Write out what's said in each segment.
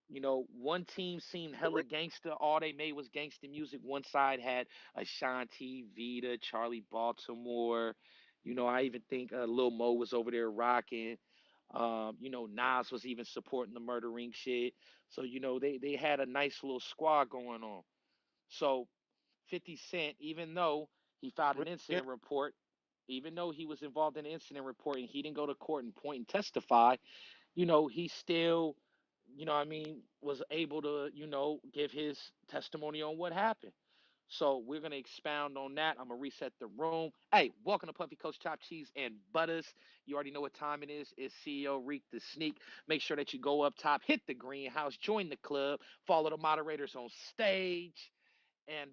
one team seemed hella gangster. All they made was gangster music. One side had Ashanti, Vita, Charlie Baltimore. I even think Lil Mo was over there rocking. Nas was even supporting the Murder Inc. shit. So they had a nice little squad going on. So 50 Cent, even though he filed an Yeah. incident report, even though he was involved in an incident report and he didn't go to court and point and testify, he still, what I mean, was able to, give his testimony on what happened. So we're gonna expound on that. I'm gonna reset the room. Hey, welcome to Puffy Coach Chop Cheese and Butters. You already know what time it is. It's CEO Reek the Sneak. Make sure that you go up top, hit the greenhouse, join the club, follow the moderators on stage. And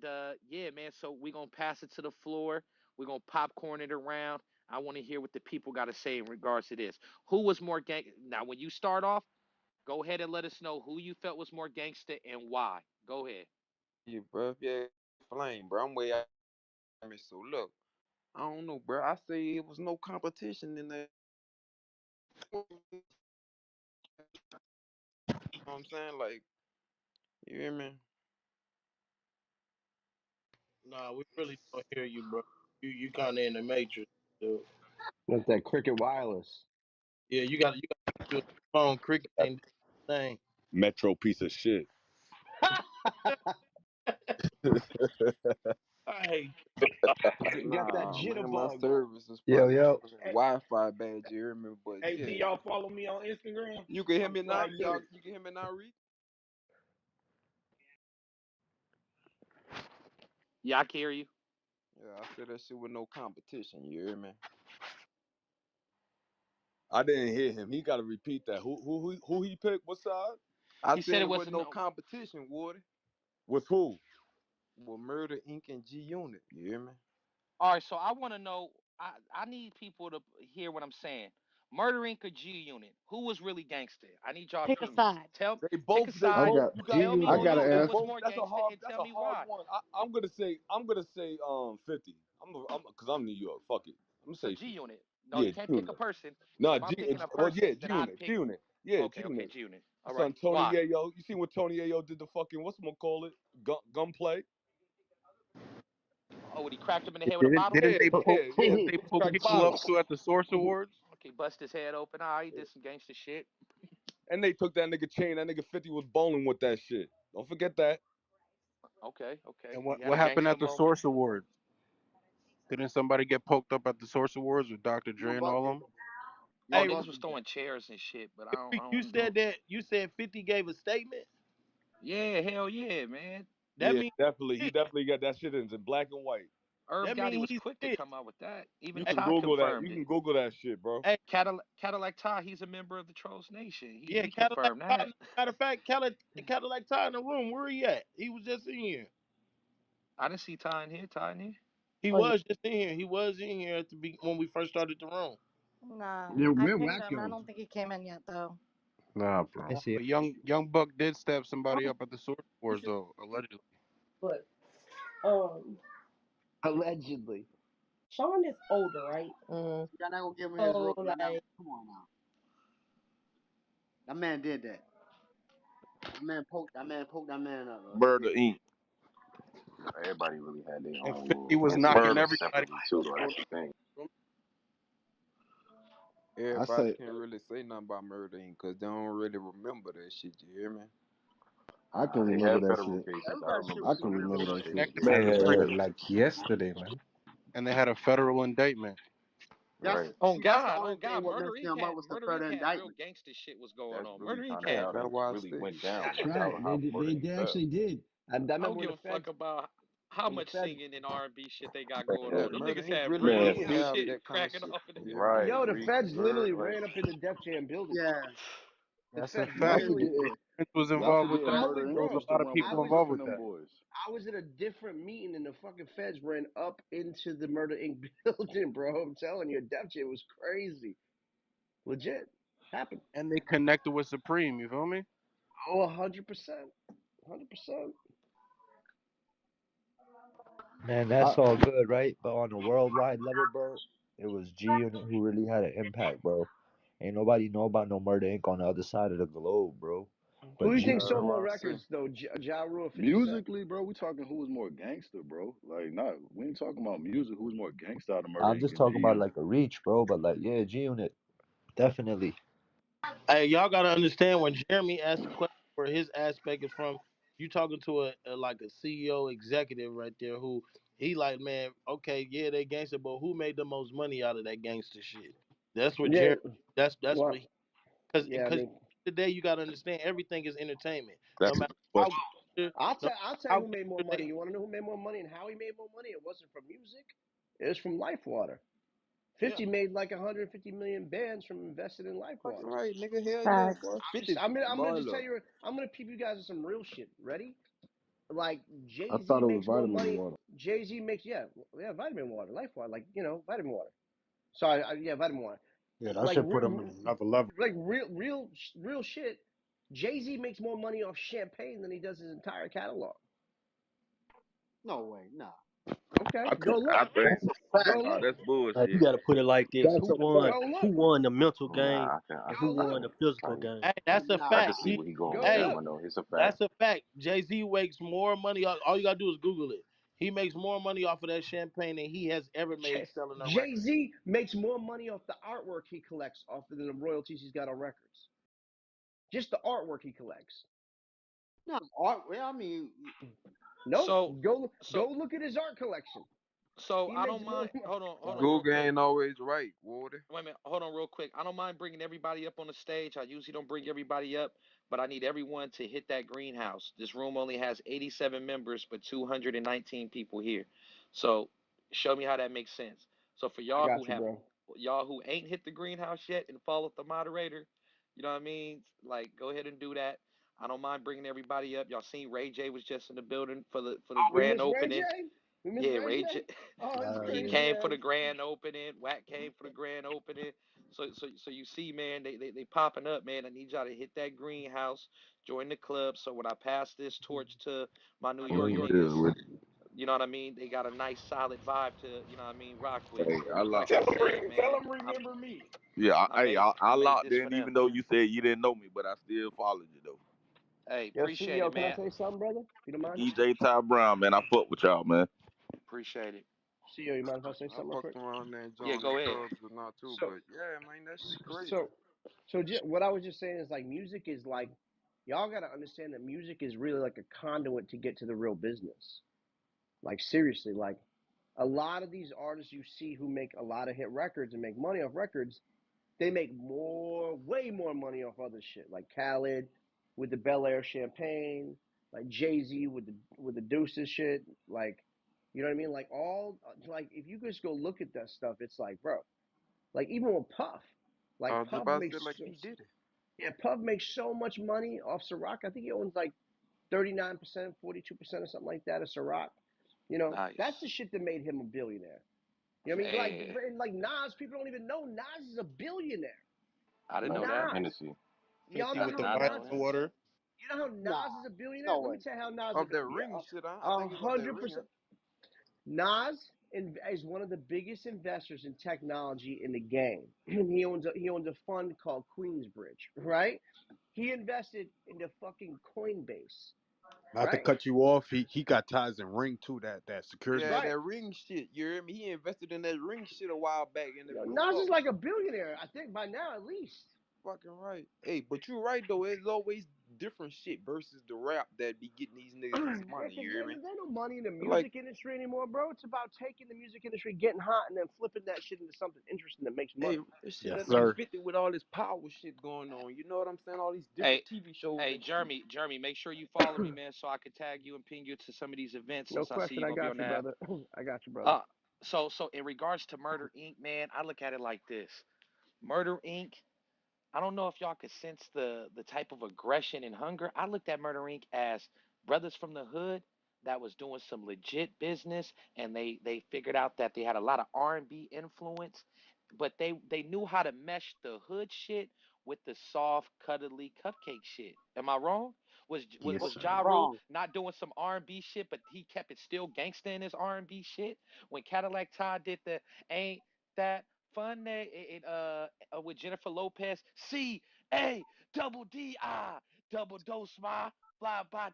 yeah, man, so we're gonna pass it to the floor. We're gonna popcorn it around. I want to hear what the people got to say in regards to this. Who was more gang? Now, when you start off, go ahead and let us know who you felt was more gangster and why. Go ahead. Yeah, bro. Yeah, flame, bro. I'm way out. So look, I don't know, bro. I say it was no competition in there. You know what I'm saying? Like, you hear me? Nah, we really don't hear you, bro. You kind of in the matrix, dude. That's that Cricket Wireless. Yeah, you got your phone. Cricket ain't the thing. Metro piece of shit. I hate. Got that Nah, man, my jitterbug. service is Yo, probably yo. Hey, Wi-Fi bad. You hear me? But hey, yeah, can y'all follow me on Instagram? you can hear I'm me now. Fly Lyric. You can hear me now, Reek? Yeah, I can hear you. Yeah, I said that shit with no competition. You hear me? I didn't hear him. He got to repeat that. Who he picked? What side? I He said said it it wasn't wasn't no no. competition, Woody. With who? With Murder Inc. and G Unit. You hear me? All right, so I want to know. I need people to hear what I'm saying. Murder Inc. or G Unit? Who was really gangster? I need y'all Pick a opinions. side. They Pick both. a They I side. both. got You got. Tell You me I know. who got you to They feel was answer. both. more That's a gangster, hard. and That's tell a me hard why. one. I'm gonna say. I'm gonna say. 50. Cause I'm New York. Fuck it. I'm gonna So say G 50. Unit. No, Yeah, you G can't pick a Unit. person. So Nah, if I'm picking a well, yeah, person, G then I'd Unit. G pick. Unit. Yeah, G Okay, Unit. G Unit. All right. Son, Tony Why? Yayo. You seen what Tony Yayo did to fucking what's it call it? Gunplay. Oh, when he cracked him in the head with a Didn't bottle. didn't Yeah, they poke yeah, yeah. didn't they poke Crack people up bottles. too at the Source Awards? Okay, bust his head open. All right, he did some gangster shit. And they took that nigga chain. That nigga 50 was bowling with that shit. Don't forget that. Okay, okay. And He had what a happened gangster at the moment. Source Awards? Didn't somebody get poked up at the Source Awards with Dr. Dre Young and Buck all did them? that. Oh, Young Hey, niggas Buck was did that. throwing chairs and shit, but I don't. Rick, I you don't know. said that. You said 50 gave a statement. Yeah, hell yeah, man. That Yeah, means definitely. He he definitely got that shit in black and white. Herb that Gotti means was he's quick to snitch. come out with that. Even You Hey, can Ty Google that. confirmed You it. can Google that shit, bro. hey, Cadillac Ty, he's a member of the Trolls Nation. He yeah, he Cadillac. confirmed that. Matter of fact, Cadillac Ty in the room. Where he at? He was just in here. I didn't see Ty in here. Ty in here. He Oh yeah. was just in here. He was in here at when we first started the room. Nah, Yeah, I where pinged him. I Wacko? don't think he came in yet though. Nah, I bro. see it. But young Buck did stab somebody up at the Source Awards though, allegedly. But um, Allegedly. Sean is older, right? Mm. Y'all not gonna give him his So rope. Y'all not. like, Come on now. That man did that. That man poked that man up. He Murder did. Inc. Everybody really had their And own 50 little was knocking incidents Murder. everybody separately out too, though. on That's the thing. I Everybody say can't really say nothing about Murder Inc. because they don't really remember that shit. You hear me? I can They remember had that federal shit. cases. I Everybody should remember I some can remember remember federal that Murder shit. Inc. cases. connected with Supreme. Man, like yesterday, man. And they had a federal indictment. That's Right. that's the On only thing God, what messed him up was the Murder Inc. further had real indictment. gangster shit was going That's on. really Murder Inc. kind of Yeah, had. how that's they why I really say. went down. That's That's right. how Murder They Inc. fell. actually did. I I don't remember give a fuck about how when the much feds singing and R&B shit they got going Man, Yeah, on. Them Murder niggas Inc. had really real man, did have 50. shit that kind of cracking shit. off in You the. hear me? Right, yo, the Reek. feds literally Right. ran up in the Def Jam building. Yeah, The That's a feds they fact. Y'all really literally. forget did. Prince was y'all involved with forgetting that. I Murder was, There Inc. was bro. used a to lot of run with I people was involved Puff with and them that. boys. I was at a different meeting and the fucking feds ran up into the Murder Inc. building, bro. I'm telling you, Def Jam was crazy. Legit. Happened. And they connected with Supreme, you feel me? Oh, 100%. 100%. Man, I, that's all good, right? But on a worldwide level, bro, it was G Unit who really had an impact, bro. Ain't nobody know about no Murder Inc. on the other side of the globe, bro. Who But do you G, think That's sold more why I say records though, Ja Rule or 50 Cent? musically, bro, we talking who was more gangster, bro. Like, not we ain't talking about music. Who's more gangster out of Murder I'm Inc. just and G talking about Unit? like a reach, bro. But like, yeah, G Unit definitely. Hey, y'all gotta understand when Jeremy asks a question where his aspect is from. You talking to a like a CEO executive right there who he like, man, okay, yeah, they gangster, but who made the most money out of that gangster shit? That's what Yeah, Jeremy. That's what well, he yeah. I because mean, today you gotta understand everything is entertainment. No That's a matter good how question. gangster, no matter I'll tell you how who made more gangster money. they. You want to know who made more money and how he made more money? It wasn't from music. It was from Life Water. Yeah. 50 made like 150 million bands from invested in Life fucking Water. right, nigga. Hell yeah, Facts. boy. 50 I'm gonna just tell baller. you. I'm gonna peep you guys with some real shit. Ready? Like I Jay Z thought it was makes more vitamin money. water. Jay Z makes vitamin water, Life Water, like vitamin water. So yeah, vitamin water. Yeah, that Like should put him in another level. real shit. Jay Z makes more money off champagne than he does his entire catalog. No way, nah. Okay, I go could. look. I That's think. a fact. Go Nah, look. that's Like you bullshit. got to put it like this: That's a fact. Go who look. won the mental game, Nah, I can. and I who Go can. won look. the physical Like, game? Hey, that's a I Nah. can fact. see where he going Go with that Hey, look. one though. It's a fact. that's a fact. Jay Z makes more money. All you gotta do is Google it. He makes more money off of that champagne than he has ever made selling a Jay record. Z makes more money off the artwork he collects off than the royalties he's got on records. Just the artwork he collects. Nah. Art. Well, I mean, Nope. So Go so look at his art collection. so He I makes don't more mind. money. Hold on, real Google quick. ain't always right, water. Wait a minute, hold on real quick. I don't mind bringing everybody up on the stage. I usually don't bring everybody up, but I need everyone to hit that greenhouse. This room only has 87 members, but 219 people here. So show me how that makes sense. So for I got you, bro. y'all who ain't hit the greenhouse yet and follow the moderator, you know what I mean? Like go ahead and do that. I don't mind bringing everybody up. Y'all seen Ray J was just in the building for the Oh, we grand miss Ray J. opening. We miss Yeah, Ray J. Ray J. Oh, it's Hell He yeah. crazy came for man. the grand opening. Wack came for the grand opening. So you see, man, they popping up, man. I need y'all to hit that greenhouse, join the club. So when I pass this torch to my New New York York niggas, is with. you know what I mean? They got a nice solid vibe to, you know what I mean, rock with. Hey, I lock. Like I said, Tell man, him remember me. Yeah. Hey, I I made locked this for in them. even though you said you didn't know me, but I still followed you though. Hey, Yo, appreciate CEO, it, can I man. say something, brother? You don't mind? DJ Ty Brown, man, I fuck with y'all, man. Appreciate it. CEO, you mind if I say I something real quick? fucked around there and Yeah, joined the go ahead. clubs or not too, So, but yeah, man, that shit crazy. so, what I was just saying is like music is like y'all got to understand that music is really like a conduit to get to the real business. Like seriously, like a lot of these artists you see who make a lot of hit records and make money off records, they make way more money off other shit. Like Khaled with the Bel Air champagne, like Jay Z with the Deuces shit. Like, you know what I mean? Like like if you just go look at that stuff, it's like, bro, like even with Puff, I like was just Puff about to say makes like P Diddy. yeah, Puff makes so much money off Ciroc. I think he owns like 39%, 42% or something like that of Ciroc. You know, that's the Nice. shit that made him a billionaire. You know what I mean? Yeah, Like Nas, people don't even know Nas is a billionaire. I didn't know Nah, that. Nas. Hennessy. Y'all 50 I know did with how the not vitamin Nas know that. water. you know how Nah. Nas is a billionaire? No Let me way. tell you how Nas is Off that ring shit, I a think it's off that hundred ring. percent. Nas is one of the biggest investors in technology in the game. He owns a fund called Queensbridge, right? He invested into fucking Coinbase, Not to right? cut you off, he got ties in ring too. That security Yeah, shit. Right. that ring shit. You hear me? He invested in that ring shit a while back, and it Yo, blew Nas up. is like a billionaire, I think, by now at least. Fucking right. Hey, but you're right though. It's always different shit versus the rap that be getting these niggas this Yeah, money. because You hear me? there's no money in the Like, music industry anymore, bro. It's about taking the music industry, getting hot, and then flipping that shit into something interesting that makes hey, money. this shit Yes, done like sir. 50 with all this power shit going on. You know what I'm saying? All these different Hey, TV shows hey, and shit. Jeremy, make sure you follow me, man, so I can tag you and ping you to some of these events No since I see question. you're I gonna be got on you, the app. brother. I got you, brother. Uh, so in regards to Murder Inc., man, I look at it like this: Murder Inc. I don't know if y'all could sense the type of aggression and hunger. I looked at Murder Inc. as brothers from the hood that was doing some legit business, and they figured out that they had a lot of R&B influence, but they knew how to mesh the hood shit with the soft, cuddly cupcake shit. Am I wrong? Yes, Was sir. Ja Rule Wrong. not doing some R&B shit, but he kept it still gangsta in his R&B shit? When Cadillac Todd did the "Ain't That Funny" with Jennifer Lopez, C A double D I. double dose my fly by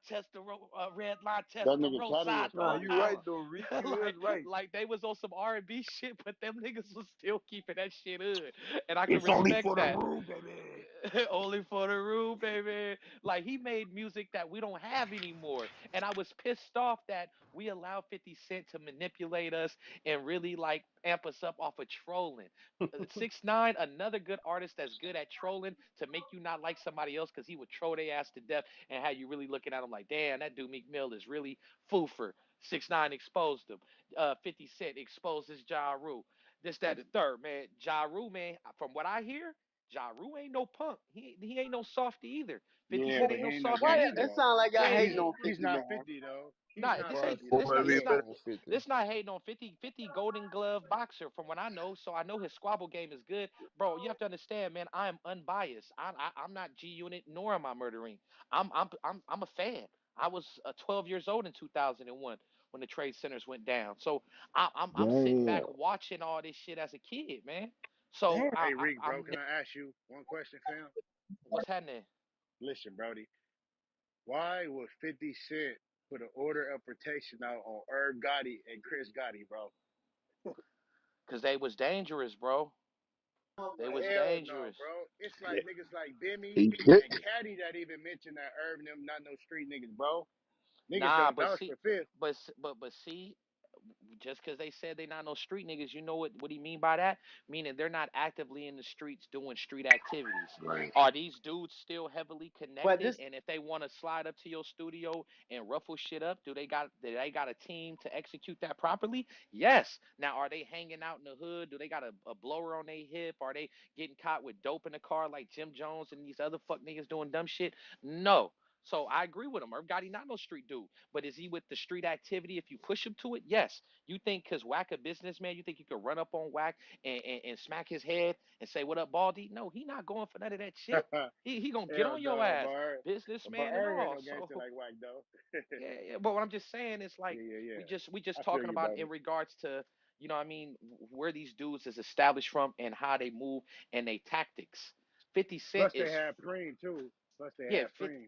red line That nigga Caddy Testarossa. was Nah, Dog, cold, you I right bro. though, Reek. You is right. like they was on some R&B shit, but them niggas was still keeping that shit hood, and I can It's only respect for the that. room, baby. Only for the room, baby. Like he made music that we don't have anymore, and I was pissed off that we allowed 50 Cent to manipulate us and really like amp us up off of trolling. 6ix9ine, another good artist that's good at trolling to make you not like somebody else because he would troll their ass to death and how you really looking at him like, damn, that dude Meek Mill is really foofer. 6ix9ine exposed him. 50 Cent exposes Ja Rule. This, that, the third, man. Ja Rule, man, from what I hear, Ja Rule ain't no punk. He ain't no softy either. 50 Yeah, Cent but ain't he no ain't no softy Why? gangster either. though. It sounds like y'all Yeah, hating on He's 50, not man. 50 though. He's nah, not this Boy, ain't 50. this boy, not we this not better than 50. this not hating on 50. 50 Golden Glove boxer from what I know, so I know his squabble game is good. Bro, you have to understand, man, I am unbiased. I'm not G Unit nor am I murdering. I'm a fan. I was 12 years old in 2001 when the trade centers went down. So I'm sitting Damn. back watching all this shit as a kid, man. So Damn. Hey Reek, bro, I'm can I ask you one question, fam? what's happening? Listen, Brody. Why would 50 Cent put an order of protection out on Herb Gotti and Chris Gotti, bro? Cause they was dangerous, bro. They was Hell no, dangerous. bro. It's like niggas like Bimmy He and Caddy that even mentioned that Herb and them not no street niggas, bro. Niggas Nah, don't but vouch see, for Fifth. but see, just because they said they not no street niggas, you know what he mean by that? Meaning they're not actively in the streets doing street activities. Right. Are these dudes still heavily But connected? this, And if they want to slide up to your studio and ruffle shit up, do they got a team to execute that properly? Yes. Now are they hanging out in the hood? Do they got a blower on their hip? Are they getting caught with dope in the car like Jim Jones and these other fuck niggas doing dumb shit? No. So I agree with him. Irv Gotti not no street dude, but is he with the street activity? If you push him to it, yes. You think because Whack a businessman, you think you could run up on Whack and smack his head and say, "What up, Baldy?" No, he not going for none of that shit. He gonna get Hell on your no, ass, but businessman and Herb ain't all. no gangster So like White though. yeah, yeah. But what I'm just saying is like Yeah, yeah, yeah. we just I feel talking you, about in brother. regards to what I mean, where these dudes is established from and how they move and they tactics. 50 Cent Plus they is had Preem too. Plus they yeah, had Preem.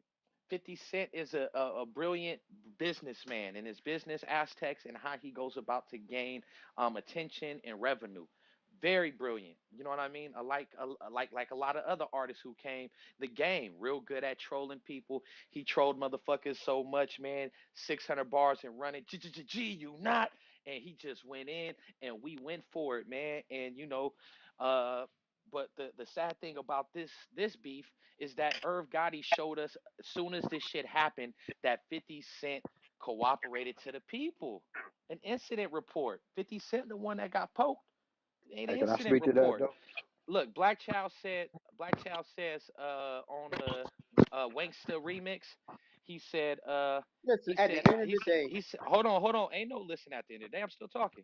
50 Cent is a brilliant businessman in his business aspects and how he goes about to gain attention and revenue. Very brilliant. You know what I mean? Like a lot of other artists who came the game, real good at trolling people. He trolled motherfuckers so much, man. 600 bars and running. G you not. And he just went in and we went for it, man. And uh, but the sad thing about this beef is that Irv Gotti showed us as soon as this shit happened that 50 Cent cooperated to the people. An incident report. 50 Cent, the one that got poked, ain't an Hey, can I incident speak to that report. though? Look, Black Child says on the Wanksta remix, he said listen. he At the said end of the day, he said hold on, ain't no listen at the end of the day. I'm still talking.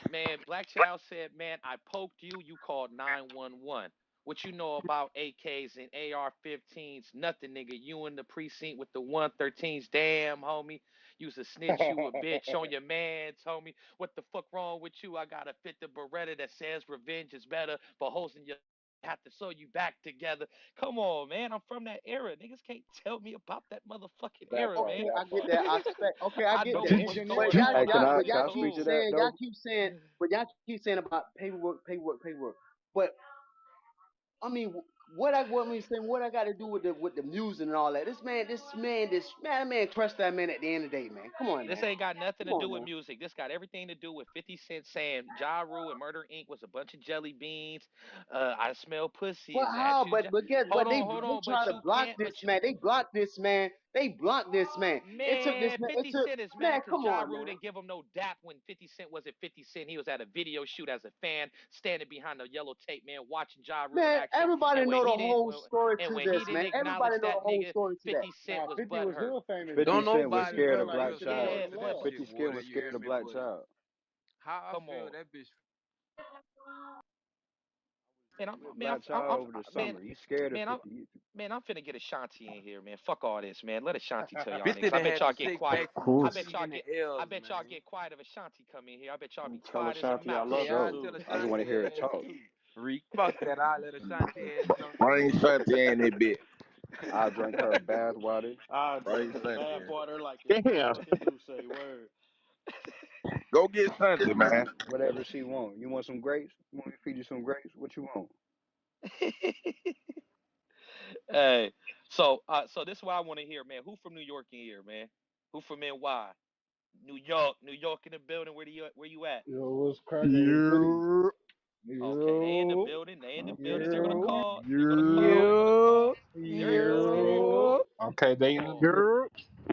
Man, Black Child said, man, I poked you, you called 911. What you know about AKs and AR-15s? Nothing, nigga. You in the precinct with the 113s. Damn, homie. You's a snitch, you a bitch on your mans, homie. What the fuck wrong with you? I gotta fit the Beretta that says revenge is better, but hoes in your have to sew you back together. Come on, man. I'm from that era. Niggas can't tell me about that motherfucking That era, part, man. okay, that I get part. that aspect. Okay, I I get know that. what was Engineer going But y'all, on Hey, when can y'all, I I but was can y'all I keep speak to cool. that saying, though? about paperwork. But I mean, what I mean saying, what I got to do with the music and all that? That man crushed that man at the end of the day, man. Come on, This man. ain't got nothing Come to do on, with man. music. This got everything to do with 50 Cent saying Ja Rule and Murder Inc. was a bunch of jelly beans. I smell pussy. But Is that how? you? But guess Hold what? on, hold They on. try But to you block can't. this man. They blocked this man. They blocked this man. It took this Man, man. It 50 took Cent is man. mad because Come Ja on, Rule man. didn't give him no dap when 50 Cent wasn't 50 Cent. He was at a video shoot as a fan, standing behind the yellow tape, man, watching Ja Rule in Man, action. everybody And when know the he didn't, whole story and to when he this, didn't man. acknowledge Everybody know the that whole nigga, story to that. 50 Cent Nah, was 50 was butthurt. real famous Fifty Don't though. Cent was 50 nobody scared felt of never like Black give 50 a was fuck Child. Yeah, in to that but love. 50 shit, boy. Cent was You hear scared of me, Black boy? Child. How I come feel on, that bitch man. With Black Child over the Man, summer. You scared of man, 50. man, I'm finna get Ashanti in here, man. Fuck all this, man. Let Ashanti tell y'all 50 niggas. I done bet had to y'all get shake quiet. back from I Who's bet defeat y'all in get. the I L's, bet y'all man. get quiet if Ashanti come in here. I bet y'all be Tell quiet as a Ashanti I mouse. love Hey, her I bro? tell too. I just want to Ashanti hear her ass talk. too. Reek, fuck that. I let Ashanti ass jump in Bring here. Shanty in that bit. I drank her bath water. I'll drink Bring her Sunday bath in. water like it's Damn. motherfucking do say word. Go get Sunday, man. Whatever she want. You want some grapes? You want me to feed you some grapes? What you want? Hey, so this is what I want to hear, man. Who from New York in here, man? Who from NY? New York in the building. Where you at? Yo, what's cracking? Fitty? You, Okay, they in the Yo, building. They in the building. They're gonna yo, call. They're gonna call. you, They're gonna call. You, There he go. There he go. yo, you. Okay, they in the Oh, building.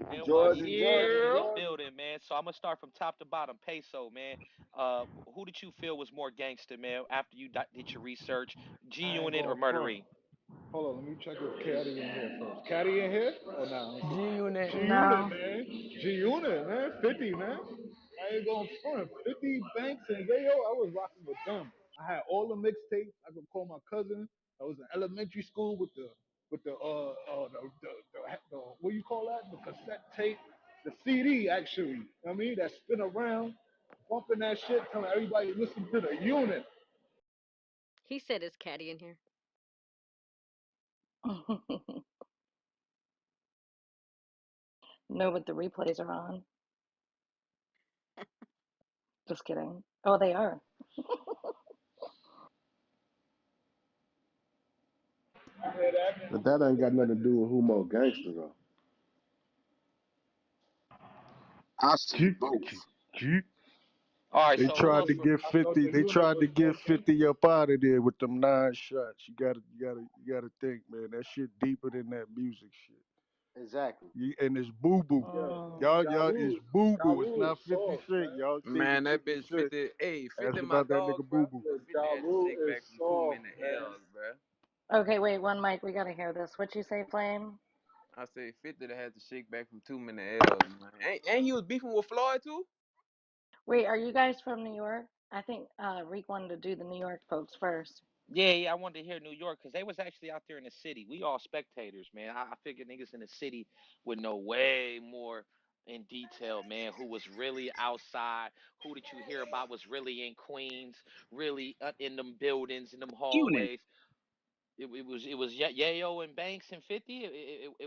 you. Georgia, NYC is Georgia, in yeah. the Georgia. building, man. So I'm gonna start from top to bottom. Peso, man. Who did you feel was more gangster, man? After you did your research, G I ain't Unit or going Murder front. Inc? Hold on, let me check if Caddy in here first. Caddy in here? Oh, no, let me see. G Unit. G Unit, No. man. G Unit, man. 50, man. I ain't going front. 50 Banks and Yayo, I was rocking with them. I had all the mixtapes. I could call my cousin. I was in elementary school with the what you call that? The cassette tape, the CD actually. You know what I mean, that spin around, bumping that shit, telling everybody listen to the unit. He said his caddy in here. No, but the replays are on. Just kidding. Oh, they are. But that ain't got nothing to do with who more gangster though. I say Jeep, both. Jeep. All right. They So who tried else to from? get I thought 50. the They unit tried was to get 14. 50 up out of there with them 9 shots. You gotta think, man. That shit deeper than that music shit. Exactly. And it's boo boo. Yeah, Mm. Y'all, it's Ja boo boo. It's Rule not is 50 soft, Cent. man. Y'all thinking Man, that 50 bitch Cent. 50. Hey, Ask 50 my about that dog, nigga boo bro. boo. But Ja 50 had to Rule shake is back from two soft, minute man. L's, bro. Okay, wait, one mic. We gotta hear this. What you say, Flame? I say 50 that had to shake back from 2 minute L's, man. And he was beefing with Floyd too. Wait, are you guys from New York? I think Reek wanted to do the New York folks first. Yeah, I wanted to hear New York because they was actually out there in the city. We all spectators, man. I figured niggas in the city would know way more in detail, man. Who was really outside? Who did you hear about was really in Queens? Really in them buildings, in them Unit. hallways? It was Yayo and Banks and 50.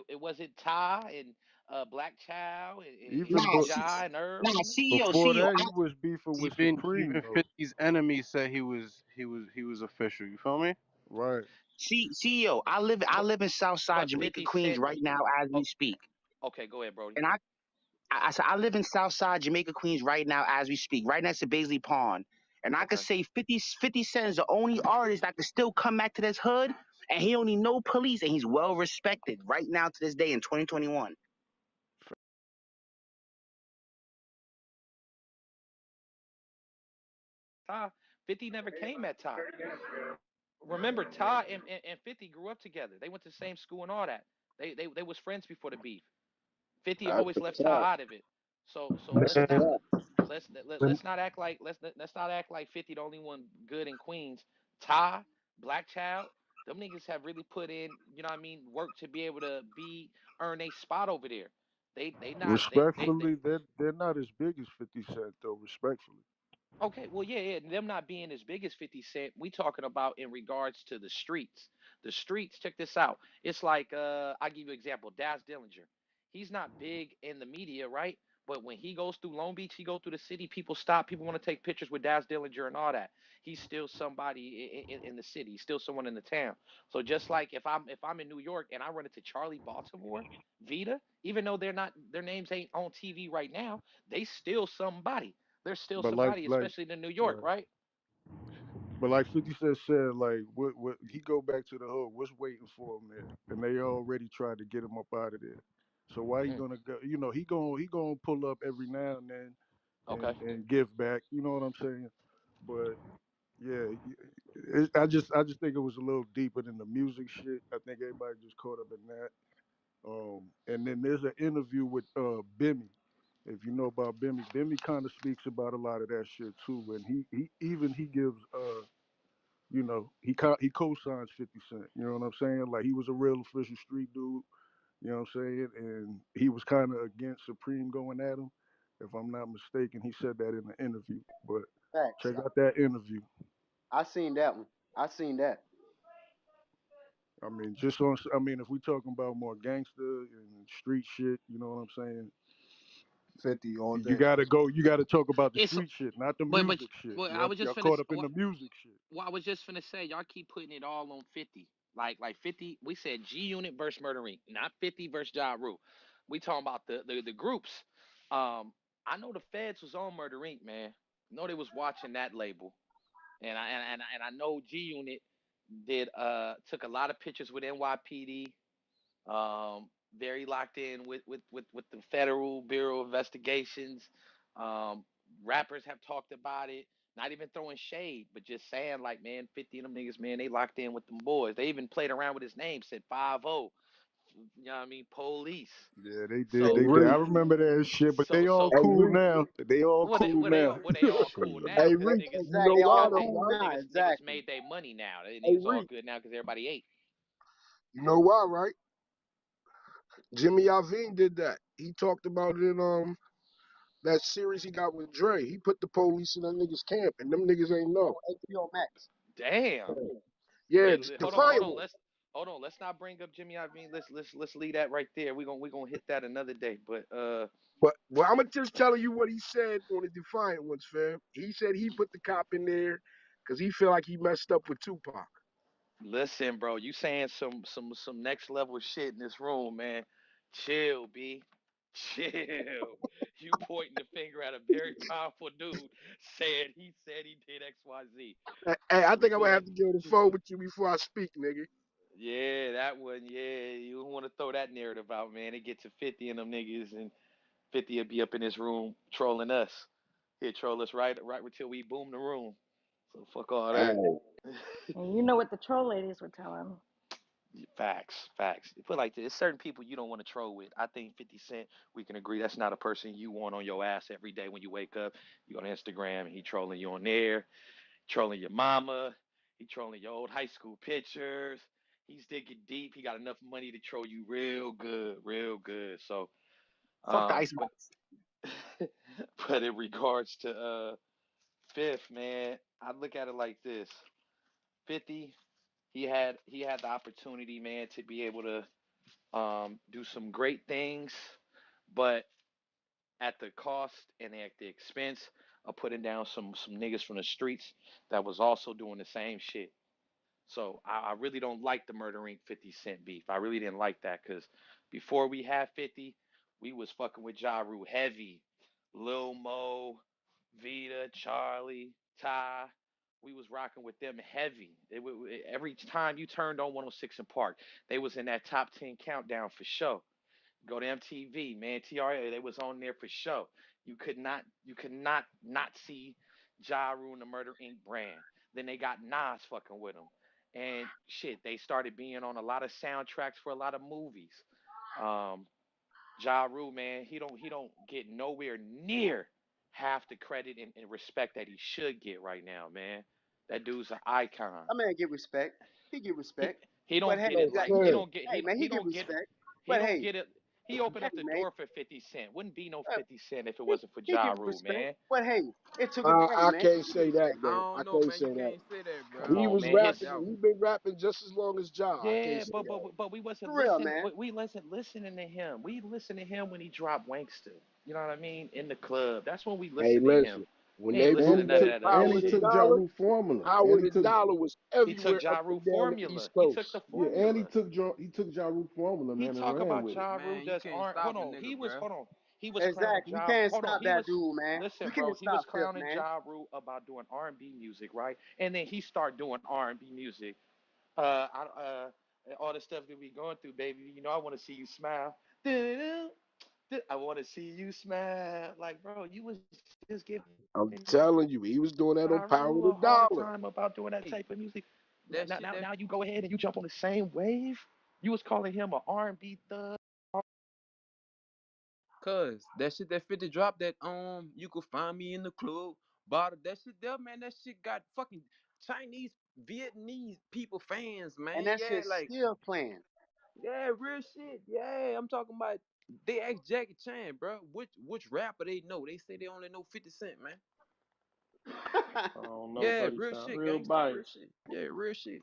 It wasn't Ty and Black Child Even Nah, but Ja and Herb nah, and them. CEO, Before CEO. that, he was beefing with Supreme even though. 50's enemies said he was official. You feel me? Right. CEO. I But live in Southside but Jamaica, 50 Queens Cent. right now as Oh, we speak. okay, go ahead, Brody. And I said I live in Southside Jamaica, Queens right now as we speak, right next to Baisley Pond. And I could Okay. say 50 Cent is the only artist that could still come back to this hood, and he don't need no police, and he's well respected right now to this day in 2021. Ty, 50 never came at Ty. Remember, Ty and 50 grew up together. They went to the same school and all that. They was friends before the beef. 50 That's always a left fact. Ty out of it. So That's let's a not fact. let's not act like let's not act like 50 the only one good in Queens. Ty, Black Child, them niggas have really put in, you know what I mean, work to be able to earn a spot over there. They not they Respectfully, they're not as big as 50 Cent though. Respectfully. Okay, well, yeah, them not being as big as 50 Cent, we talking about in regards to the streets. The streets, check this out. It's like, I'll give you an example. Daz Dillinger. He's not big in the media, right? But when he goes through Long Beach, he go through the city, people stop, people want to take pictures with Daz Dillinger and all that. He's still somebody in the city. He's still someone in the town. So just like if I'm in New York and I run into Charlie Baltimore, Vita, even though their names ain't on TV right now, they still somebody. There's still But somebody, like especially in New York, right. right? But like 50 Cent said, like what he go back to the hood, what's waiting for him there? And they already tried to get him up out of there. So why he Mm, gonna go? He gonna pull up every now and then okay. and give back. You know what I'm saying? But yeah, I just think it was a little deeper than the music shit. I think everybody just caught up in that. And then there's an interview with Bimmy. If you know about Bimmy, Bimmy kind of speaks about a lot of that shit too. And he gives he co-signs 50 Cent. You know what I'm saying? Like he was a real official street dude. You know what I'm saying? And he was kind of against Supreme going at him. If I'm not mistaken, he said that in the interview. But Facts. check out that interview. I seen that one. I seen that. I mean, just on. I mean, if we talking about more gangster and street shit, you know what I'm saying? 50 on You that. gotta go. You gotta talk about the It's street shit, not the but music shit. but I Y'all, was just y'all finna caught up in the music shit. well, I was just finna say y'all keep putting it all on 50. Like 50, we said G Unit versus Murder Inc., not 50 versus Ja Rule. We talking about the groups. I know the feds was on Murder Inc., man. I know they was watching that label. And I know G Unit did took a lot of pictures with NYPD. Very locked in with the Federal Bureau of Investigations. Um, Rappers have talked about it. Not even throwing shade, but just saying like, man, 50 of them niggas, man, they locked in with them boys. They even played around with his name, said 5-0. You know what I mean? Police. Yeah, they did. Hey, So They did. I Reek. remember that shit. But they all Hey, cool Reek. now. They all cool now. they all cool Shit. now Hey, because Reek. niggas You know Exactly. They why all because though, they cool right? now. niggas Exactly. made their money now. Hey, Niggas all Reek. good now because everybody ate. You know why, right? Jimmy Iovine did that. He talked about it in that series he got with Dre. He put the police in that niggas camp, and them niggas ain't know. HBO Max. Damn. Yeah, Hold Defiant on. one. Let's not bring up Jimmy Iovine. Let's leave that right there. We gonna hit that another day. But But well, I'm just telling you what he said on the Defiant ones, fam. He said he put the cop in there because he feel like he messed up with Tupac. listen, bro, you saying some next level shit in this room, man. Chill, B. Chill. You pointing the finger at a very powerful dude saying he said he did XYZ. Hey, I think I'm gonna But have to get on the phone with you before I speak, nigga. yeah, that one, yeah, you don't want to throw that narrative out, man. It get to 50 and them niggas and 50 will be up in this room trolling us. He'll troll us right until we boom the room. So fuck all that. Hey, And you know what the troll ladies would tell him. Facts. Put like this, certain people you don't want to troll with. I think 50 Cent, we can agree that's not a person you want on your ass every day when you wake up. You on Instagram and he trolling you on there, trolling your mama, he trolling your old high school pictures. He's digging deep. He got enough money to troll you real good, real good. So, Fuck the but icebox. but in regards to Fifth, man, I look at it like this: 50, he had the opportunity, man, to be able to do some great things, but at the cost and at the expense of putting down some niggas from the streets that was also doing the same shit. So I really don't like the Murder Inc. 50 Cent beef. I really didn't like that because before we had 50, we was fucking with Ja Rule heavy. Lil Mo, Vita, Charlie, Ty. We was rocking with them heavy. Every time you turned on 106 in Park, they was in that top 10 countdown for sure. Go to MTV, man. TRA, they was on there for sure. You could not see Ja Rule and the Murder Inc. brand. Then they got Nas fucking with them, and shit, they started being on a lot of soundtracks for a lot of movies. Um, Ja Rule, man, he don't get nowhere near half the credit and respect that he should get right now, man. That dude's an icon. That man get respect. He get He respect. he But don't hey, get it you yo, got like you he get. Fed. don't get Hey he man, he he get don't get respect. he But don't hey, get it. He opened hey up the man, door for 50 Cent. Wouldn't be no uh, 50 Cent if it he, wasn't for he Ja get Rule, respect. man. But hey, it took him. Hey I man, can't he get say that respect. I though. I don't know, can't man. say You that. can't say that, bro. Come He I on, was don't man. know about His rapping. that He one. been rapping just as long as Ja. I can't yeah, say but that. but but we wasn't For real, listening. man. We wasn't listening to him. We listened to him when he dropped Wankster. You know what I mean? In the club. That's when we Hey, listened to him. listen. When We ain't they listening put to none of that that other power shit. to Ja dollar, Rule formula. power And he to took dollar was He took everywhere Ja up Rule and down the formula. East He took the Coast. yeah, and formula. he took Ja Rule formula, He man, and talk ran about with it. Ja Rule Man, you just can't aren't. stop Hold a on. nigga, bro. He was clowning Exactly. You Ja. can't Hold on. stop He that was dude, man. listen, You bro. can't He was stop Fifth, clowning man. Ja Rule about doing R&B music, right? And then he started doing R&B music. All the stuff that we going through, baby. You know, I want to see you smile. I want to see you smile. Like, bro, you was just giving I'm Ja telling Rule you, a he was hard doing that on time power about to doing that dollar. type of music. Hey, Now, now, now that you shit go that ahead and you jump on the same wave. You was calling him a R&B thug. cuz that shit that 50 drop that you could find me in the club. Bottle that shit there, man. That shit got fucking Chinese, Vietnamese people fans, And man. that Yeah, shit's like still playing. yeah, real shit. Yeah, I'm talking about they asked Jackie Chan, bro, which rapper they know. They say they only know 50 Cent, man. I don't know, Yeah, buddy. real Sound shit, real gangsta, real biased. shit. Yeah, real shit.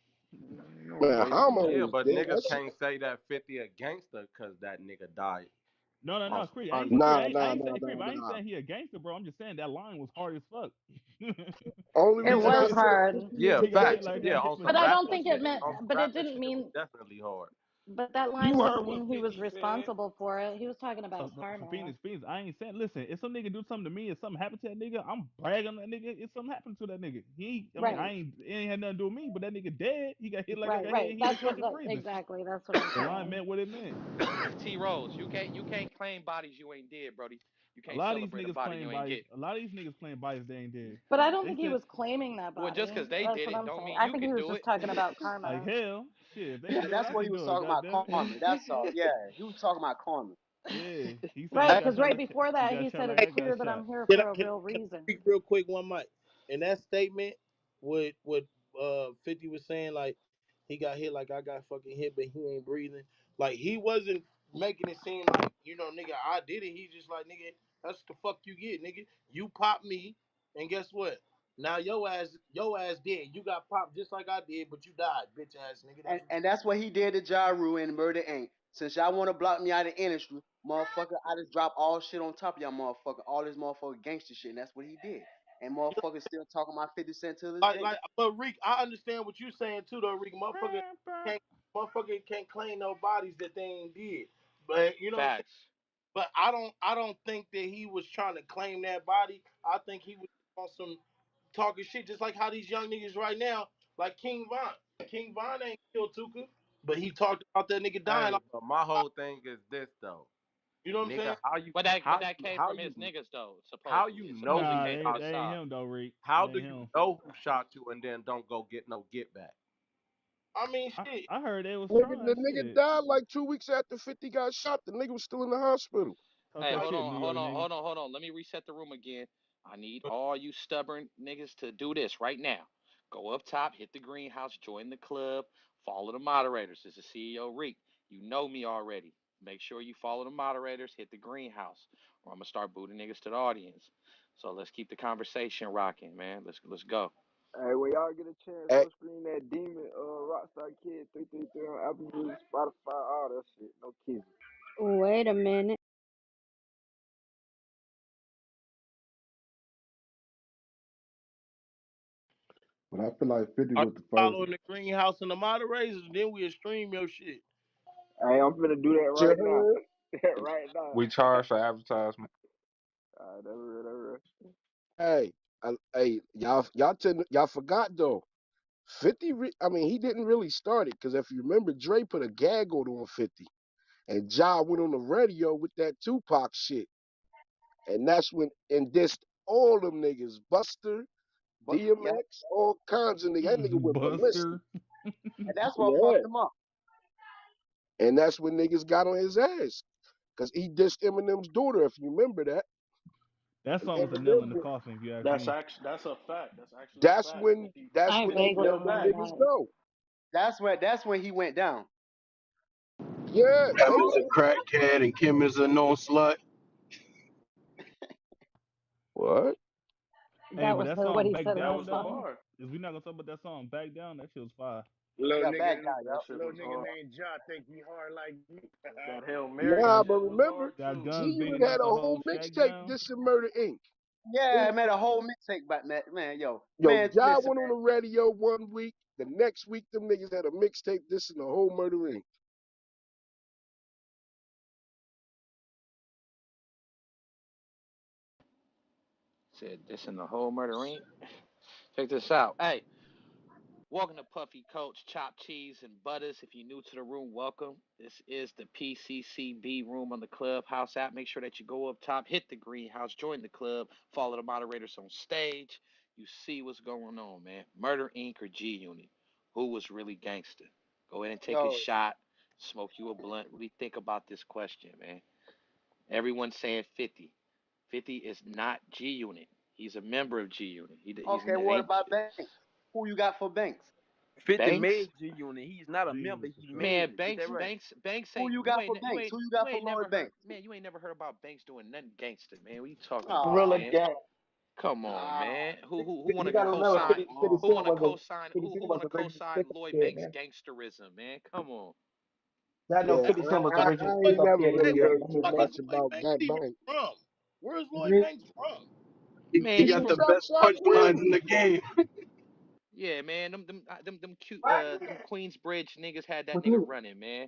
No, Man, but Homo Yeah, was but dead. niggas That shit. can't say that 50 a gangster because that nigga died No, off Creep. I ain't, Creep. Nah, I nah, ain't nah, saying Creep. nah, I ain't nah. saying he a gangster, bro. I'm just saying that line was hard as fuck. Only It reason I was said hard. 50 Yeah, a He got hit facts. gangster. like Yeah, got hit on with But some I some don't rapping think fuck it shit. shit. meant, On some but it rapping didn't shit, it was mean, definitely hard. But that line You didn't heard what mean he was 50 said. responsible for it. He was talking So, about so karma. Phoenix, I ain't saying. Listen, if some nigga do something to me and something happened to that nigga, I'm bragging on that nigga. If something happened to that nigga, I mean, Right, it ain't had nothing to do with me. But that nigga dead. He got hit like I right, got hit. right. And he ain't That's what fucking that breathing. exactly. That's what I'm The line saying. meant what it meant. T Rose, you can't claim bodies you ain't dead, Brody. You A can't lot of these celebrate a niggas body claim you ain't bodies. get. A lot of these niggas claim bodies they ain't dead. But I don't They think he said was claiming that Well, just body. because they That's did what it, I'm don't saying. mean I you think he can was do just it. talking about like karma. hell, shit. If they can Yeah, do it, that's I what he can was do it. talking about, Goddamn karma. That's all. it. Yeah, he was talking about karma. Yeah, he said Right, you Hey, got because shot right like before you that, got he shot said like it's I clear got that shot. I'm here can I, for a can, real can I reason. speak real quick one mic? In that statement, what 50 was saying, like he got hit like I got fucking hit, but he ain't breathing. Like he wasn't making it seem like, nigga, I did it. He just like, nigga, that's the fuck you get, nigga. You popped me, and guess what? Now your ass dead. You got popped just like I did, but you died, bitch ass nigga. That's And what and that's what he did to Ja Rule in Murder Inc. Since y'all want to block me out of the industry, motherfucker, I just drop all shit on top of y'all motherfucker, all this motherfucker gangster shit, and that's what he did. And you. motherfuckers still talking about 50 Cent to this Like, day. like, but Reek, I understand what you're saying too, though, Reek. Can't, motherfucker can't claim no bodies that they ain't did. But you know what I'm saying. Facts. But I don't think that he was trying to claim that body. I think he was on some talking shit, just like how these young niggas right now, like King Von. King Von ain't killed Tuka, but he talked about that nigga dying. Hey, but my whole thing is this though, You know what I'm saying? nigga. But that came from his niggas though. How Supposedly, you it know supposedly who Nah, came from shot his they ain't side. him though, Reek. It How do ain't you him. know who shot you and then don't go get no get back? I mean, shit. I heard they was Nigga, the trying nigga shit. died like 2 weeks after 50 got shot. The nigga was still in the hospital. Talk Hey, that Like, hold shit, New on, hold York on, nigga. hold on, hold on. Let me reset the room again. I need all you stubborn niggas to do this right now. Go up top, hit the greenhouse, join the club, follow the moderators. This is CEO Reek. You know me already. Make sure you follow the moderators, hit the greenhouse, or I'm gonna start booting niggas to the audience. So let's keep the conversation rocking, man. Let's go. Hey, when y'all get a chance, Hey, go screen that Demon Rockstar Kid 333 on Apple Music, Spotify, all that shit. No kidding. Wait a minute. But I feel like 50 are was the you first. following the greenhouse and the moderators? Then we'll stream your shit. Hey, I'm finna do that you right now. heard? right now. We charge for advertisement. That's real, that's real. Hey, hey, y'all forgot though. 50, I mean, he didn't really start it because if you remember, Dre put a gag order on 50, and Ja went on the radio with that Tupac shit, and that's when and dissed all them niggas, Buster, But yeah, DMX, all kinds of niggas. That nigga went ballistic. Buster. and that's what Yeah, fucked him up. and that's when niggas got on his ass because he dissed Eminem's daughter. If you remember that, That and song was a nail in Eminem, the coffin, if you ask me. That's a fact. That's actually a that's fact. when 50, that's I when 50 they vaguely let fell them remember back. niggas that. go. That's when he went down. Yeah, Kim they is a crackhead and Kim is a known slut. what? Hey, That but was that what song he Back said in That the Down was a though, song. bar. is we not gonna talk about that song Back Down? That shit was fire. Little Yeah, bad nigga, guy, That yo. shit little was nigga hard. named Ja think he hard like me. That Hail Mary Nah, That but shit shit. was remember, hard Got too. G guns big Unit enough had a to whole hold Shack mixtape down. dissing Murder Inc. Yeah, I It, made a whole mixtape back, man. Yo, yo, man, Ja listen, went on the radio one week. The next week, them niggas had a mixtape dissing the whole Murder Inc. Said this in the whole murder ring. Check this out. Hey, welcome to Puffy Coach, Chopped Cheese and Butters. If you're new to the room, welcome. This is the PCCB room on the Clubhouse app. Make sure that you go up top, hit the greenhouse, join the club, follow the moderators on stage. You see what's going on, man. Murder Inc. or G Unit. Who was really gangster? Go ahead and take a yo, shot, smoke you a blunt. Really think about this question, man. Everyone's saying 50. 50 is not G Unit. He's a member of G Unit. He's okay, it what ain't about Banks? Who you got for Banks? 50 Banks. made G Unit. He's not a G member. Unit for He sure. made Man, it. Get that right. Banks Who ain't you got for Banks? Who you you got for ain't never Lloyd heard, Banks? man. You ain't never heard about Banks doing nothing gangster, man. What you talking about, Oh, Gorilla man? Gang. Come on, oh, man. Who want You to gotta remember, co-sign? 50 oh. Who Cent want to was a co-sign? 50 Who Cent want was to originally co-sign sick Lloyd kid, Banks man. gangsterism, man? Come on. Y'all know Yeah, 50 Cent was originally I sick ain't up never kid in New Hey, York. really That where shit the heard was fuck like, is much Lloyd about Banks that even bank. from? Where's Lloyd mhm. Banks from? He Man, He he got from the from best Southside punchlines Queens. in the game. yeah, man. Them cute What? them Queensbridge niggas had that What nigga you running, man.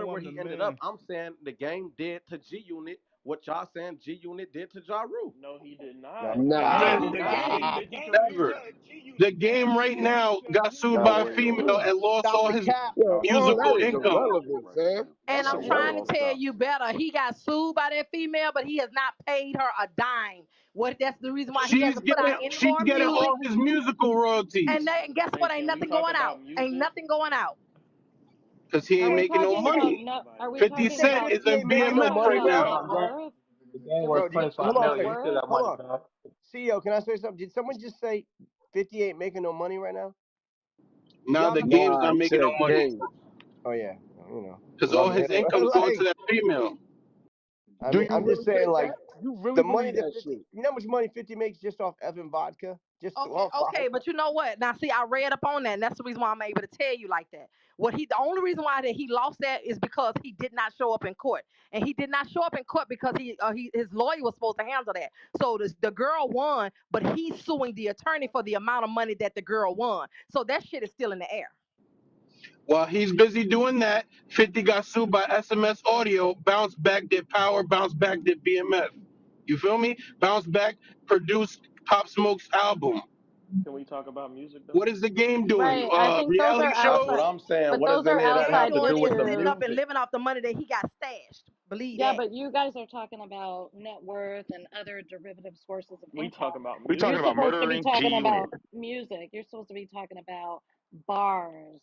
matter where want him he to ended up. land. I'm saying the game did to G Unit what y'all saying G Unit did to Ja Rule. No, he did No, not. he No, didn't. Man, he Nah, did the not. game, nah, You never. said G The Unit. game right now got sued nah. by a Way female over. and lost Stop all the his cap. Yo, all musical that is income. irrelevant, fam. And That's I'm That was trying to irrelevant. off tell you topic. better. He got sued by that female, but he has not paid her a dime. What? That's the reason why he hasn't put out any She's more getting music. all his musical royalties And guess what? Hey, Ain't can we nothing talk going about out. Ain't music? nothing going out. because he Are ain't we making no talking about money. no? Are we 50 You talking say Cent about? 50? is in ain't Are making we no BMF talking money, right about bro. now. net worth? The game Did we worth Bro, say $25 hold on a net million. He second. still worth? got Hold money, on. man. CEO, can I say something? Did someone just say 50 ain't making no money right now? Did Now y'all the not say game's that? Nah, I not making said no money game. Oh yeah, you know, because all love it. his income's going to Like, that female. I Do mean, you I'm just really saying, think that? like, You really the money believe that that 50, shit? you know how much money 50 makes just off Evan vodka? Just Okay, off okay, vodka. but you know what? Now, see, I read up on that, and that's the reason why I'm able to tell you like that. The only reason why that he lost that is because he did not show up in court, and he did not show up in court because his lawyer was supposed to handle that. So the girl won, but he's suing the attorney for the amount of money that the girl won. So that shit is still in the air. While he's busy doing that, 50 got sued by SMS Audio. Bounce Back did Power. Bounce Back did BMF. You feel me? Bounce Back produced Pop Smoke's album. Can we talk about music though? What is the game doing? Right. I think those Reality are That's what outside, shows? I'm saying. but What does those What are any the of that game outside have to the doing do is with the sitting two. up and music? living off the money that he got stashed. Believe Yeah, that. but you guys are talking about net worth and other derivative sources of We talking income. about We You're talking music. about supposed to be murdering G talking Unit. about music. You're supposed to be talking about bars.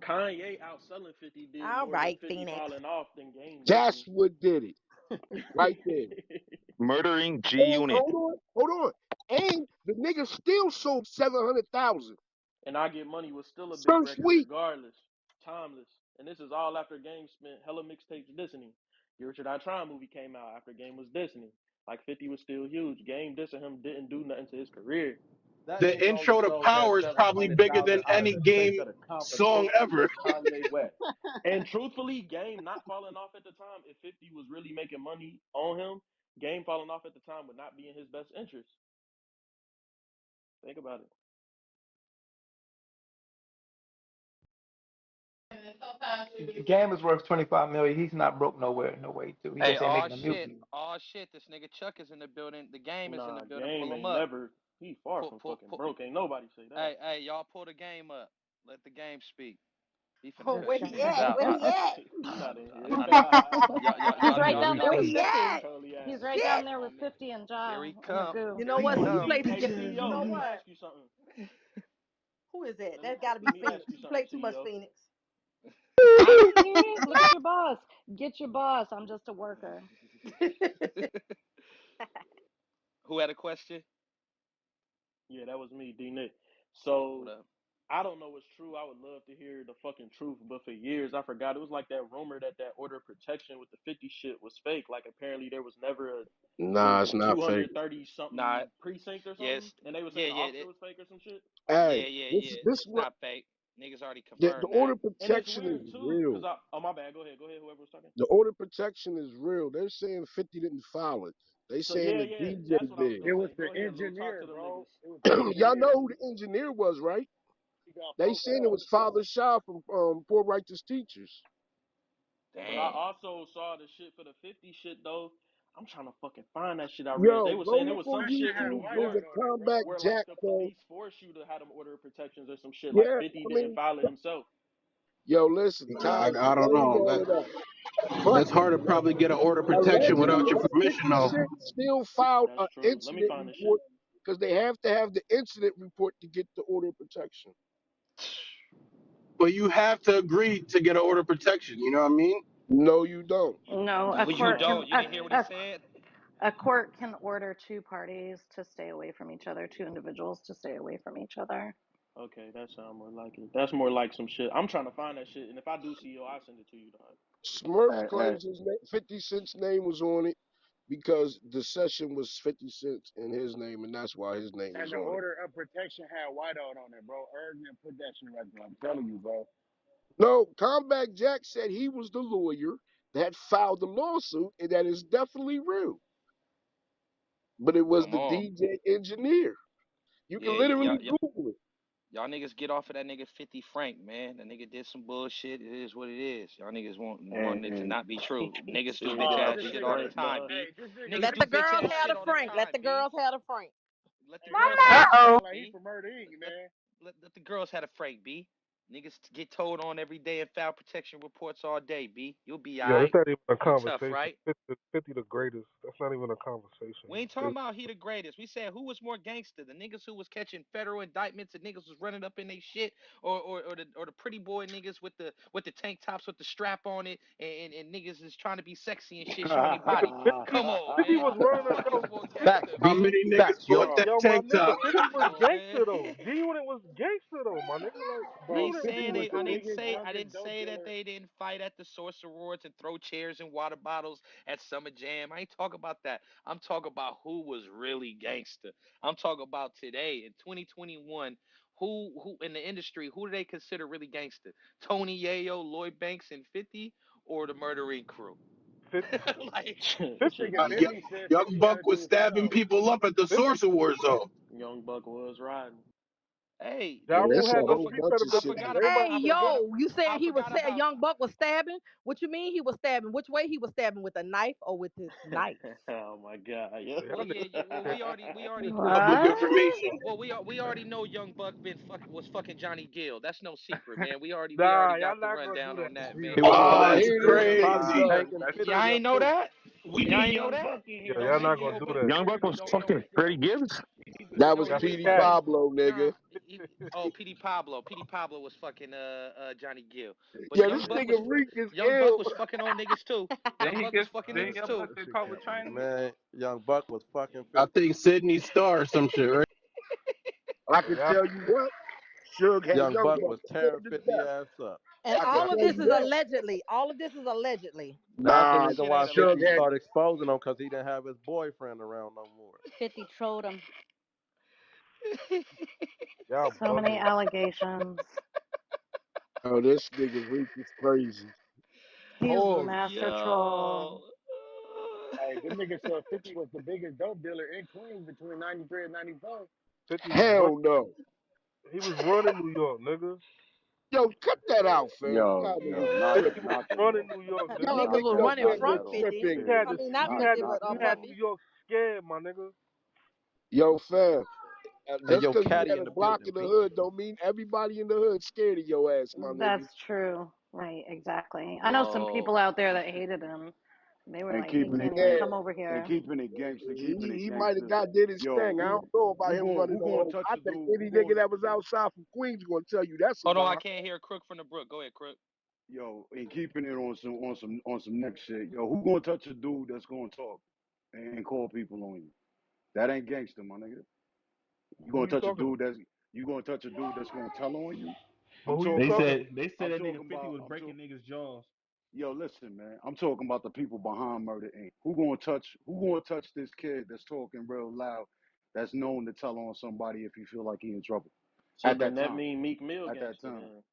Kanye outselling 50 did All more than right, 50 Phoenix. falling off than Game That's making what did it right there. Murdering G And Unit. hold on. And the nigga still sold 700,000 and I Get Money was still a big first record week. regardless. Timeless. And this is all after Game spent hella mixtapes dissing him. The Richard I Try movie came out after Game was dissing him. Like 50 was still huge. Game dissing him didn't do nothing to his career. That The just only intro to shows that Power is probably bigger than 700,000 out of any the space game of the song conversation ever. was Kanye West. And truthfully, Game not falling off at the time, if 50 was really making money on him, Game falling off at the time would not be in his best interest. Think about it. Game is worth 25 million. He's not broke nowhere, no way too. He Hey, just ain't oh making a shit, music. oh shit! This nigga Chuck is in the building. The Game is in the Nah, building. Game Pull him ain't up. never. He far from fucking Pull. broke. Ain't nobody say that. Hey, y'all pull the Game up. Let the Game speak. He finna Oh, cut where these he niggas at? out. Where he at? He not in here. He's right Y'all down there niggas. Where with he 50. at? Totally He's ass. right Shit. down there with My nigga. 50 and Here Ja he in the come. goo. You know Here he what? Hey, He come. played too. hey, You know CEO. Let me what? ask you something. Who is that? Let me That got to be let me Phoenix. ask you He something, played too much CEO. Phoenix. I didn't hear it. Look at your boss. Get your boss. I'm just a worker. Who had a question? Yeah, that was me, D Nick. What So up? I don't know what's true. I would love to hear the fucking truth, but for years I forgot. It was like that rumor that order of protection with the 50 shit was fake. Like apparently there was never a what Nah, was it's it not fake. 230 Nah. something precinct or something, Yes. and they were saying Yeah. the Yeah. officer was fake or some shit. Hey, Yeah. this It's what not fake. Niggas already the confirmed that. order And it's protection weird is too, cause real. oh my bad. Go ahead. Whoever was talking. The order protection is real. They're saying 50 didn't file it. They So saying yeah, the yeah, DJ that's what I was did. gonna It was say. the Go ahead, Lou. Talk engineer, to them bro. niggas. It was the Y'all know engineer. who the engineer was, right? He got They poked saying it out. was Father Shaw from Poor Righteous Teachers. But I Damn. also saw the shit for the 50 shit though. I'm trying to fucking find that shit I read. They Yo, were go saying there look was on some That shit shit in had New YouTube. There's York whiteout a on it, bro. Combat where like Jack the song. police force you to have them order protections or some shit. Like Yeah, 50 I didn't mean, file it himself. yo, listen, I, Ty I don't explained know. all of that. But That's hard to probably get an order of protection without allegedly, your permission, 50 though. Cent still filed That's an true. Let me incident find the shit. report because they have to have the incident report to get the order of protection. But you have to agree to get an order of protection. You know what I mean? No, you don't. No, a Well, you court can don't. You didn't hear what he said? a court can order two parties to stay away from each other, two individuals to stay away from each other. Okay, that sounds more like it. That's more like some shit. I'm trying to find that shit, and if I do see you, I'll send it to you, dog. Smurfs claims 50 Cent's name was on it because the session was 50 Cent in his name, and that's why his name And was the on it. order of protection had whiteout on it, bro. Erdman put that shit right there. I'm telling you, bro. No, Combat Jack said he was the lawyer that filed the lawsuit, and that is definitely real. But it was Come the on. DJ engineer. You can Yeah, literally Google it. y'all niggas get off of that nigga 50 Frank, man. That nigga did some bullshit. It is what it is. Y'all niggas want it to And not be true. Niggas do shit, bitch get Oh, off ass this of shit all the nigga. Frank, time, dog. B. Hey, this nigga Niggas Let like do the he bitch from girls ass have shit the all the Frank. Let time, the B. girls have the Frank. Let the Hey, this girls nigga have the like Frank, sound like he B. from Murder Inc., Let man. let the girls have the Frank, B. Niggas get told on every day and file protection reports all day, B. You'll be Yo, that's alright. not even a You tough, conversation. right? 50 the greatest. That's not even a conversation. We ain't talking about he the greatest. We said who was more gangster, the niggas who was catching federal indictments and niggas was running up in they shit, or the pretty boy niggas with the tank tops with the strap on it, and niggas is trying to be sexy and shit, showing their Nigga, body. 50, Come on, 50 man. was Which running one yo, is more Facts, gangster, How B. B? many niggas Facts. bought yo, that yo, my tank nigga, top? 50 Come was on, man. gangster though. G Unit was gangster though, my nigga. Like, G We Unit 50 was the biggest I drunken didn't dope say that dealer. they didn't fight at the Source Awards and throw chairs and water bottles at Summer Jam. I ain't talking about that. I'm talking about who was really gangster. I'm talking about today in 2021. Who in the industry? Who do they consider really gangster? Tony Yayo, Lloyd Banks, and 50, or the Murdering Crew? 50, Like, This Shit. nigga Young, Benny said Young 50 got Buck to do was with stabbing Fino. people up at the 50. Source Awards, though. Young Buck was riding. hey, Ja Yeah, Rule that's a had no whole bunch of I credibility. shit. forgot about Everybody, Hey, I forgot yo, you I saying he was forgot saying about young buck was stabbing? What you mean he was stabbing? Which way he was stabbing, with a knife or with his knife? Oh my god, Well, y'all yeah, niggas yeah. Well, said we already know. Public What? information. Well, we already know Young Buck was fucking Johnny Gill. That's no secret, man. We nah, already y'all got the not gonna do rundown that. on that, G. He man. was Oh, Ah, probably that's here he was this nigga probably crazy. go. taking that's 50 Y'all true. ain't up know too. that. We Y'all need ain't know Young that. Buck in Yeah, here, Don't y'all say not man. gonna Young do Buck that. is Young Buck very was don't strong. fucking Freddie Gibbs. That was don't That's say Petey cat. Freddie. Pablo, Nah. nigga. Oh, Petey Pablo. Petey Pablo was fucking Johnny Gill. But Yeah, this Young Buck nigga Reek is ill. was fucking on niggas too. Then Young he Buck was gets fucking then he niggas up too. there That shit public cat, man. training. Man, Young Buck was fucking I 50. think Sydney Star or some shit, right? I Yeah, can tell you what, Suge had Young Young Buck Buck was tearing scared to 50 death. ass up. And I can all of tell this you is that. allegedly. All of this is allegedly. That's the Nah, That reason shit why ain't 50 Suge had. allegedly. started exposing him because he didn't have his boyfriend around no more. 50 trolled him. y'all So many bugging. allegations. Oh, this nigga Reek is crazy. He's the Horrible. master troll. Yo. Hey, them niggas said 50 was the biggest dope dealer in Queens between 93 and 94. 50 was run. Hell no. He was running New York, nigga. Yo, cut that out, fam. Yo, Y'all yo, niggas 50 not was tripping. not the running New York, Y'all nigga. Niggas was niggas yo, up running here not from been that old. 50. You tripping. had I this. mean, not You Not 50, had. but not You had no. New Puffy. York scared, my nigga. Yo, fam. Hey, Just yo, because you Caddy had in a the block building, in the B. hood don't mean everybody in the hood scared of your ass, my nigga. That's true. Right, exactly. I know some Yo. people out there that hated him. They were And like, he keeping it can't even Yeah, come over and here. keeping it gangster, keeping it he might have gangster. got did his Yo, thing. I don't know about him running who the gonna whole. touch I a think dude? any nigga that was outside from Queens gonna tell you that's a Hold on, I lie. can't hear Crook from the Brook. Go ahead, Crook. Yo, and keeping it on some next shit. Yo, who gonna touch a dude that's gonna talk and call people on you? That ain't gangster, my nigga. You Who gonna you touch a talking? dude that's you gonna touch a dude that's gonna tell on you? But I'm who you talking They talking? about said they said I'm that nigga talking 50 about was I'm breaking talking niggas' jaws. Yo, listen, man. I'm talking about the people behind Murder Inc. Who gonna touch this kid that's talking real loud, that's known to tell on somebody if he feel like he in trouble? So At then that that time. mean Meek Mill At that gangster time. then.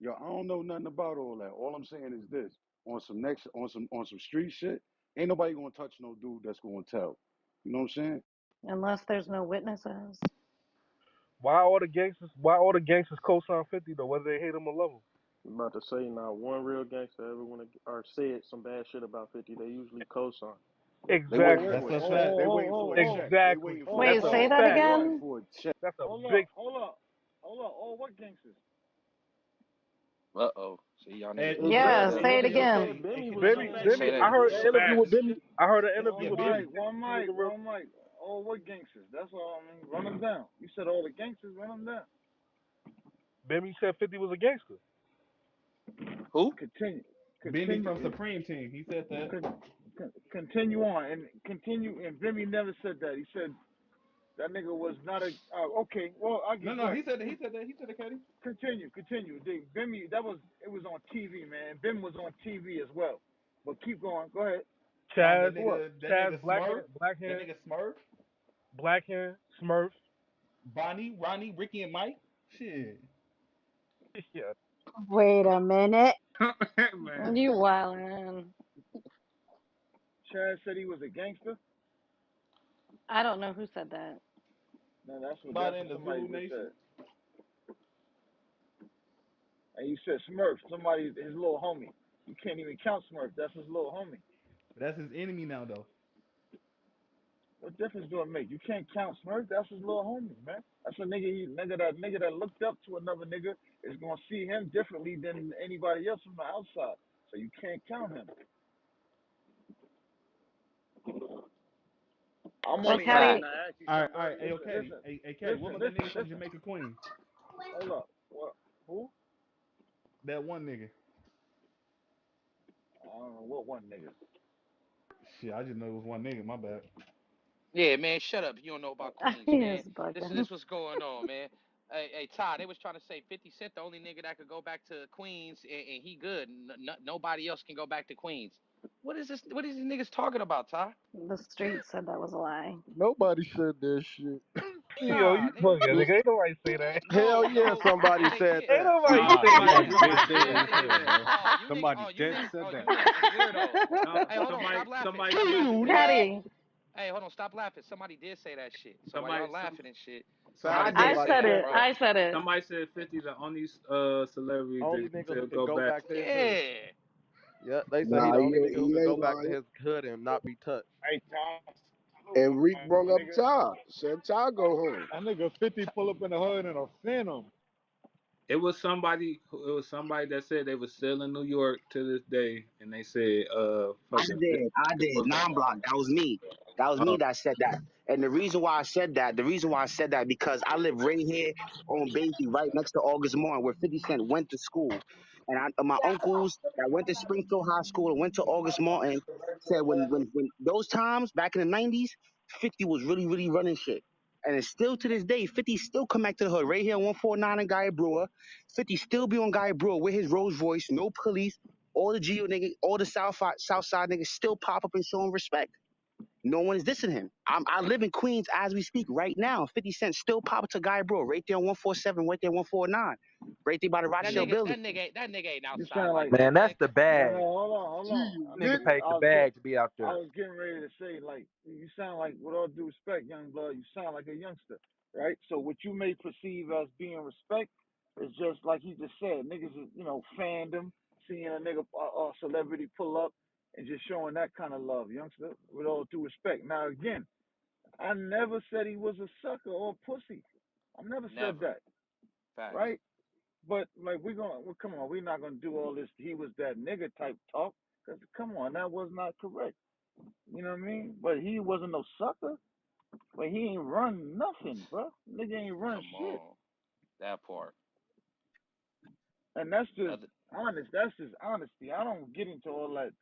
Yo, I don't know nothing about all that. All I'm saying is this. On some street shit, ain't nobody gonna touch no dude that's gonna tell. You know what I'm saying? Unless there's no witnesses. Why all the gangsters? Why all the gangsters co-sign 50 though, whether they hate him or love him? I'm about to say not one real gangster ever want to or said some bad shit about 50. They usually co-sign. They waiting Exactly. That's for a a check. fact. They waiting for a check. They Exactly. waiting for a Wait, That's a say check. that They fact. waiting again? for a check. That's a Hold big. up, hold up, hold up. Oh, what gangsters? Uh-oh. See, y'all niggas Hey, be trying Yeah, to. Exactly. say it Niggas just again. said Bimmy hey, was Bimmy, some Say Bimmy. gangster that. I shit. heard hey, an interview with facts. Bimmy. I heard an interview One with Bimmy. mic, Bimmy one said he was mic, a real. one mic. Oh, what gangsters? That's all I mean. Run them down. You said all the gangsters, run them down. Bimmy said 50 was a gangster. Who? Continue, Benny from continue, Supreme Team. He said that. continue on, and continue. And Jimmy never said that. He said that nigga was not a. Okay, well, I No, get no, good. he said that. He said that. He said that, Caddy. Continue. Bimmy, it was on TV, man. Bim was on TV as well. But keep going. Go ahead. Found Chaz, that Chaz, nigga Smurf. That Blackhand, nigga Smurf. Blackhand, Smurf. Bonnie, Ronnie, Ricky, and Mike. Shit. Yeah. Wait a minute. Man. You wildin'. Chad said he was a gangster. I don't know who said that. No, that's Somebody what in the somebody Zulu just Nation. said. And you said Smurf, somebody his little homie. You can't even count Smurf. That's his little homie. But that's his enemy now, though. What difference do it make? You can't count Smurf. That's his little homie, man. That's a nigga that looked up to another nigga is gonna see him differently than anybody else from the outside. So you can't count him. I'm So, only Fact. asking to Caddy, ask you All right, something, all right. Birdie. Hey, yo, Listen, Caddy. listen, Hey, Caddy. What listen, about that listen, nigga from listen. Jamaica Queen? Hold up. What? Who? That one nigga. I don't know what one nigga. Shit, I just know it was one nigga. My bad. Yeah, man, shut up. You don't know about Queens, he man. is This bugging. this what's going on, man. Hey, Todd, they was trying to say 50 Cent the only nigga that could go back to Queens and he good. Nobody else can go back to Queens. What is this? What is these niggas talking about, Todd? The street said that was a lie. Nobody said that shit. Yo, you Nah, nigga. bugging, nigga. Ain't nobody say that. Hell No, yeah, no. somebody Yeah, they said did. Ain't that. nobody No, Nah, say somebody somebody that. did. did Somebody say did that say shit, that. bro. Oh, you nigga. Somebody Oh, you did niggas. said Oh, you that. niggas is weirdos. No, Hey, hold on. somebody Stop laughing. somebody Stop laughing, did. niggas. Patty, Hey, hold on. Stop laughing. Somebody did say that shit. So while Somebody y'all some laughing and shit, Fat somebody somebody did I said say somebody said that, said it. bro. that. I said it. somebody said 50 the only celebrity Only that nigga who could could go go back. back to his hood. Yeah. Yeah, they say he Nah, the he only ain't, nigga who he could go ain't back to lying. his hood and not be touched. Hey, Ty, salute, And Reek brung my up nigga. Ty. Said Ty go home. That nigga 50 pull up in the hood in a phantom. It was somebody that said they was still in New York to this day, and they said I fucking 50 did. I did. pull up. Non-block. That was me. That was me Oh, that said that. And the reason why I said that, because I live right here on Basie, right next to August Moore, where 50 Cent went to school. And my uncles that went to Springfield High School and went to August Martin said when those times back in the 90s, 50 was really, really running shit. And it's still to this day, 50 still come back to the hood right here on 149 and Guy Brewer. 50 still be on Guy Brewer with his Rolls Royce, no police. All the Geo niggas, all the South Side niggas still pop up and show him respect. No one is dissing him. I live in Queens as we speak right now. 50 Cent still pop up to Guy Bro right there on 147, right there on 149, right there by the That Rothschild nigga, building. that nigga ain't You outside sound like like, that, Man, that's man. the no, bag. hold on, hold on. Gee, Nigga paid the I was get, bag to be out I there. was getting ready to say, like, you sound like, with all due respect, young blood, you sound like a youngster, right? So what you may perceive as being respect is just like he just said, niggas is, fandom, seeing a nigga, celebrity pull up and just showing that kind of love, youngster. With all due respect. Now again, I never said he was a sucker or a pussy. I never said Never. that, Facts. right? But like come on, we're not gonna do all this. He was that nigga type talk. Cause come on, that was not correct. You know what I mean? But he wasn't no sucker. But he ain't run nothing, bro. Nigga ain't run Come shit. on. That part. And that's just Other, honest. That's just honesty. I don't get into all that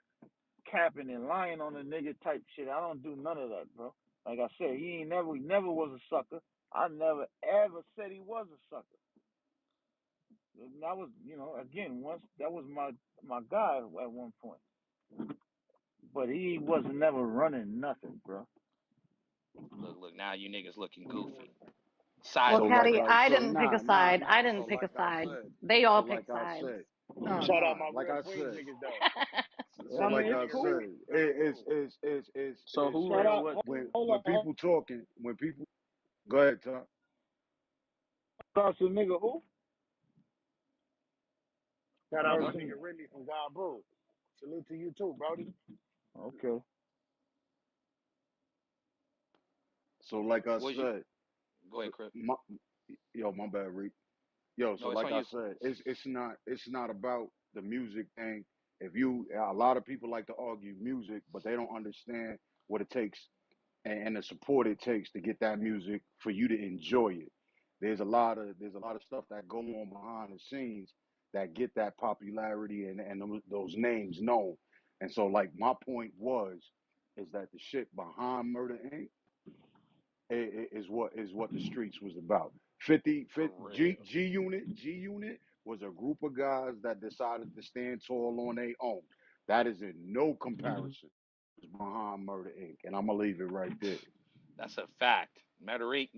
capping and lying on a nigga type shit. I don't do none of that, bro. Like I said, he never was a sucker. I never ever said he was a sucker. And that was, again, once that was my guy at one point. But he wasn't never running nothing, bro. look, now you niggas looking goofy. well, So Siding like Patty, niggas. I I so didn't pick a nah nah side. I nah. So didn't pick a like I side. said. They So all like picked I sides. said. Nah Shout out nah. my Like real I Queens said. niggas though. So I like mean, it's I cool. said. So who Shout ran out. what then? Hold When on. people talking, when people go ahead, Tom. Shout out to nigga who? Shout out Never my What? seen nigga it. Remy from God Brew. Salute to you too, Brody. Okay. So like I Was you? said, Go ahead, Crip. my, yo, my bad, Reek. Yo, so No, it's like on I you. said, it's not about the music thing. If you a lot of people like to argue music, but they don't understand what it takes and the support it takes to get that music for you to enjoy it. There's a lot of stuff that go on behind the scenes that get that popularity and those names known. And so like my point was is that the shit behind Murder Inc. Is what the streets was about. 50, For 50 real. G Unit was a group of guys that decided to stand tall on their own. That is in no comparison behind Murder Inc. And I'm gonna leave it right there. That's a fact. Maverick,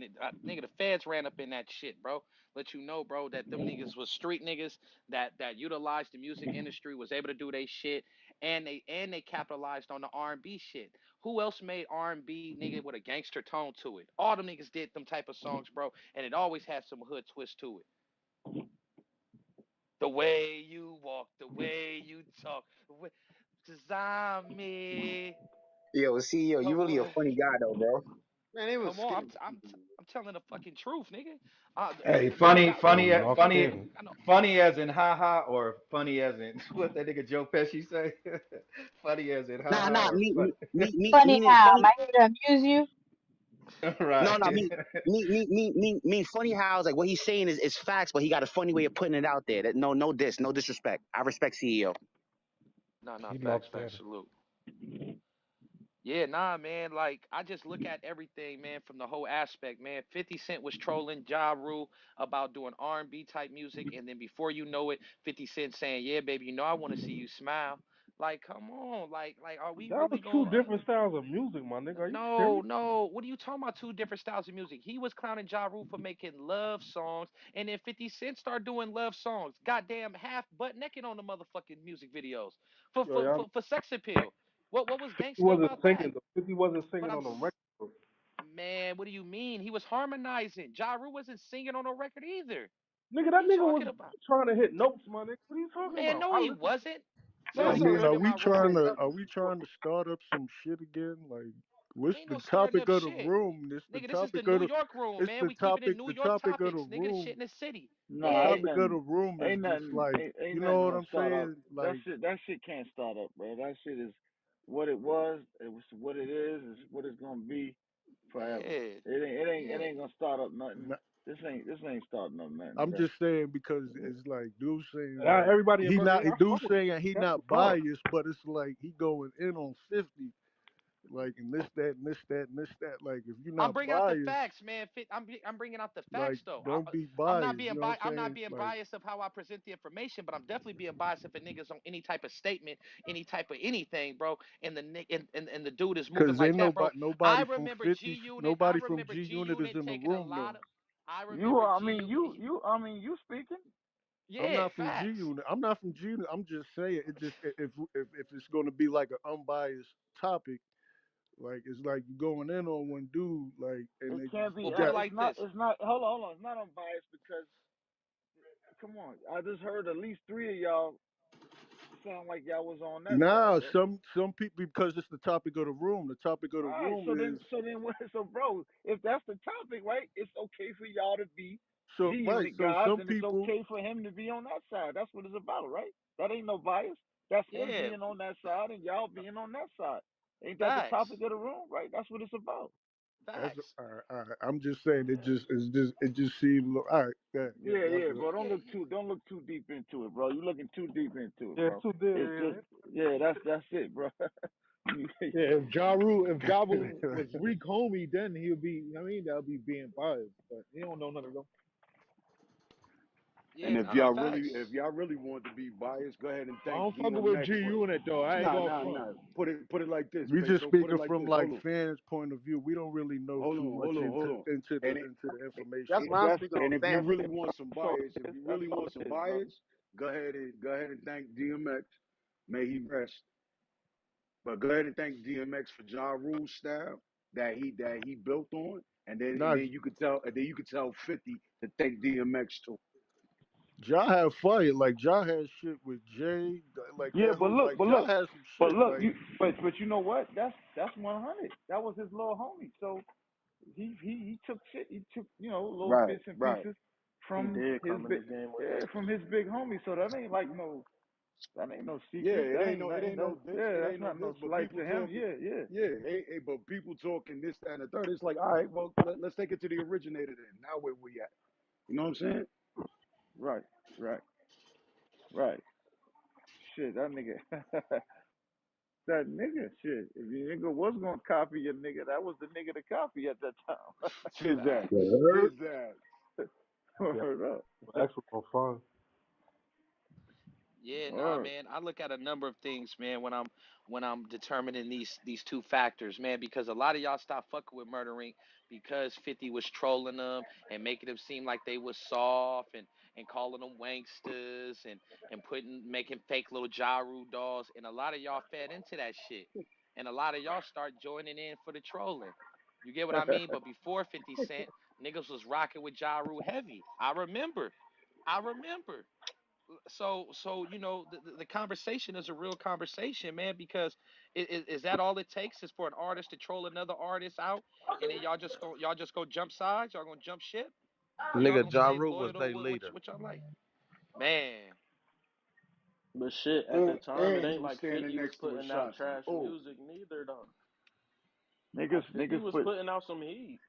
nigga, the feds ran up in that shit, bro. Let you know, bro, that them niggas was street niggas that utilized the music industry, was able to do they shit, and they capitalized on the R&B shit. Who else made R&B nigga with a gangster tone to it? All them niggas did them type of songs, bro, and it always had some hood twist to it. The way you walk, the way you talk, the way, cause I'm me. Yo, CEO, you Come really a on. funny guy though, bro. Man, it was Come on, skitty. I'm telling the fucking truth, nigga. Hey, We funny, got we funny, Hey, we off we funny, the I know. funny as in ha ha, or funny as in what that nigga Joe Pesci say? Funny as in ha Nah, ha, nah, or funny. Funny meaning how? Am funny. I here to amuse you? No, Right. no, mean funny how like what he's saying is facts, but he got a funny way of putting it out there. That no disrespect. I respect CEO. No, he facts, locked in. salute. Yeah, nah, man. Like I just look at everything, man, from the whole aspect, man. 50 Cent was trolling Ja Rule about doing R&B type music, and then before you know it, 50 Cent saying, "Yeah, baby, you know I want to see you smile." Like, come on, like, are we That really was two going? different styles of music, my nigga. Are you No, serious? no. What are you talking about? Two different styles of music. He was clowning Ja Rule for making love songs, and then 50 Cent started doing love songs. Goddamn, half butt naked on the motherfucking music videos for Yo, for y'all, for, for sex appeal. What was he gangster wasn't about that? singing. The 50 wasn't But singing I'm on the record. man, what do you mean? He was harmonizing. Ja Rule wasn't singing on a record either. Nigga, What that are you nigga talking was about? trying to hit notes, my nigga. What are you talking Man, about? no, I he listened. wasn't. Yes, I Folks, he you mean, is. heard in my room. are we trying to start up some shit again? Like, what's Ain't the no starting topic up of the shit. room? Nigga, this is the New York room, It's man. We keeping it New the York topic of the topics. Nigga, this shit room. in the city. The Nah, Yeah. ain't topic of the nothing, room is ain't just nothing, like, ain't you know nothing what gonna I'm start up. saying? Like, That shit can't start up, bro. That shit is what it was. It was what it is what it's gonna be forever. Yeah. It Yeah. ain't gonna start up nothing. n- This ain't starting up nothing, I'm bro. just saying because it's like dude saying And like everybody in he Murder not Inc., I dude fuck with saying he that's the not car. biased, but it's like he going in on 50, like and this that and this that and this that. Like if you're I'm not bringing out the biased, facts, man. I'm bringing out the like facts though. don't be I'm not biased. being You know what biased. I'm I'm not saying? being Like biased of how I present the information, but I'm definitely being biased if a nigga's on any type of statement, any type of anything, bro. And the and the dude is moving because like ain't that, bro. nobody from I 50 from remember G G Unit is Unit in the taking a room lot though. of. I You remember are, I G mean, Unit. you speaking? I'm Yeah, not from G facts. Unit. I'm not from G Unit. I'm just saying it. Just if it's going to be like an unbiased topic, like it's like you going in on one dude, like and It it, can't be. Well, put it It's like not. this. It's not. Hold on. It's not unbiased because come on. I just heard at least three of y'all sound like y'all was on that side, nah, bro. some people because it's the topic of the room. The topic of the All right. room is So bro, if that's the topic, right? It's okay for y'all to be G so right. Unit So guys, some and it's people okay for him to be on that side. That's what it's about, right? That ain't no bias. That's him Yeah, being on that side and y'all being on that side. Ain't that the facts. topic of the room, right? That's what it's about. that's Facts. all right. I'm just saying Yeah. it just seemed all right. Yeah, Yeah, y'all yeah, good. bro. Yeah. Don't look too deep into it, bro. You looking too deep into it, Yeah, bro. it's too dead. It's just that's it, bro. Yeah, if Ja Rule, if Ja Rule was Reek homie, then he'll be. I mean, that'll be being biased, but he don't know none of them. Yeah, And nah, if facts. y'all really want to be biased, go ahead and I thank don't fuck with DMX G for. Unit though. I ain't Nah, gonna nah, front. nah. Put it like this, We just Peso. Put it speaking like from this. like fans' point of view. We don't really know Hold too on, much hold on, hold on. And it, into the information. That's it what I'm that's speaking and on if you fan. really want some all bias, if it is. you That's really all want some it is, bro. bias, go ahead and thank DMX. May he rest. But go ahead and thank DMX for Ja Rule's style that he built on, and Nah, then you could tell 50 to thank DMX too. Ja had fire. Like Ja had shit with Jay. Like Yeah, that whole like but Ja look, had some shit. Like but you know what? That's 100. That was his little homie. So he took shit. He took little Right, bits and right. pieces He from did his come in big this game with yeah from his big homie. So that ain't no Yeah, secret. That ain't it nothing. ain't That's no this, yeah. it That's ain't no not this, no but slight people to him. talking, Yeah, yeah. yeah, but people talking this, that, and the third. It's like, all right, well, let's take it to the originator then. Now where we at? You know what I'm saying? Right, right, right. Shit, that nigga. That nigga, shit. If your nigga was gonna copy your nigga, that was the nigga to copy at that time. Shit that, Facts. shit that. Yeah, Word up. X was on fun. Yeah, nah, Word. man. I look at a number of things, man, when I'm determining these two factors, man, because a lot of y'all stop fucking with Murder Inc. because 50 was trolling them and making them seem like they was soft and calling them wanksters and making fake little Ja Rule dolls, and a lot of y'all fed into that shit, and a lot of y'all start joining in for the trolling. You get what I mean? But before 50 Cent, niggas was rocking with Ja Rule heavy. I remember. I remember. So the conversation is a real conversation, man, because is that all it takes is for an artist to troll another artist out, and then y'all just go jump sides, y'all gonna jump ship, or y'all Nigga, gonna Ja stay Rule loyal was to their leader. what y'all like, man. But shit, at the time, it And he ain't was like standing 50 was next to putting out Ashanti. trash Oh, music neither though. niggas Like 50 niggas was put putting out some heat.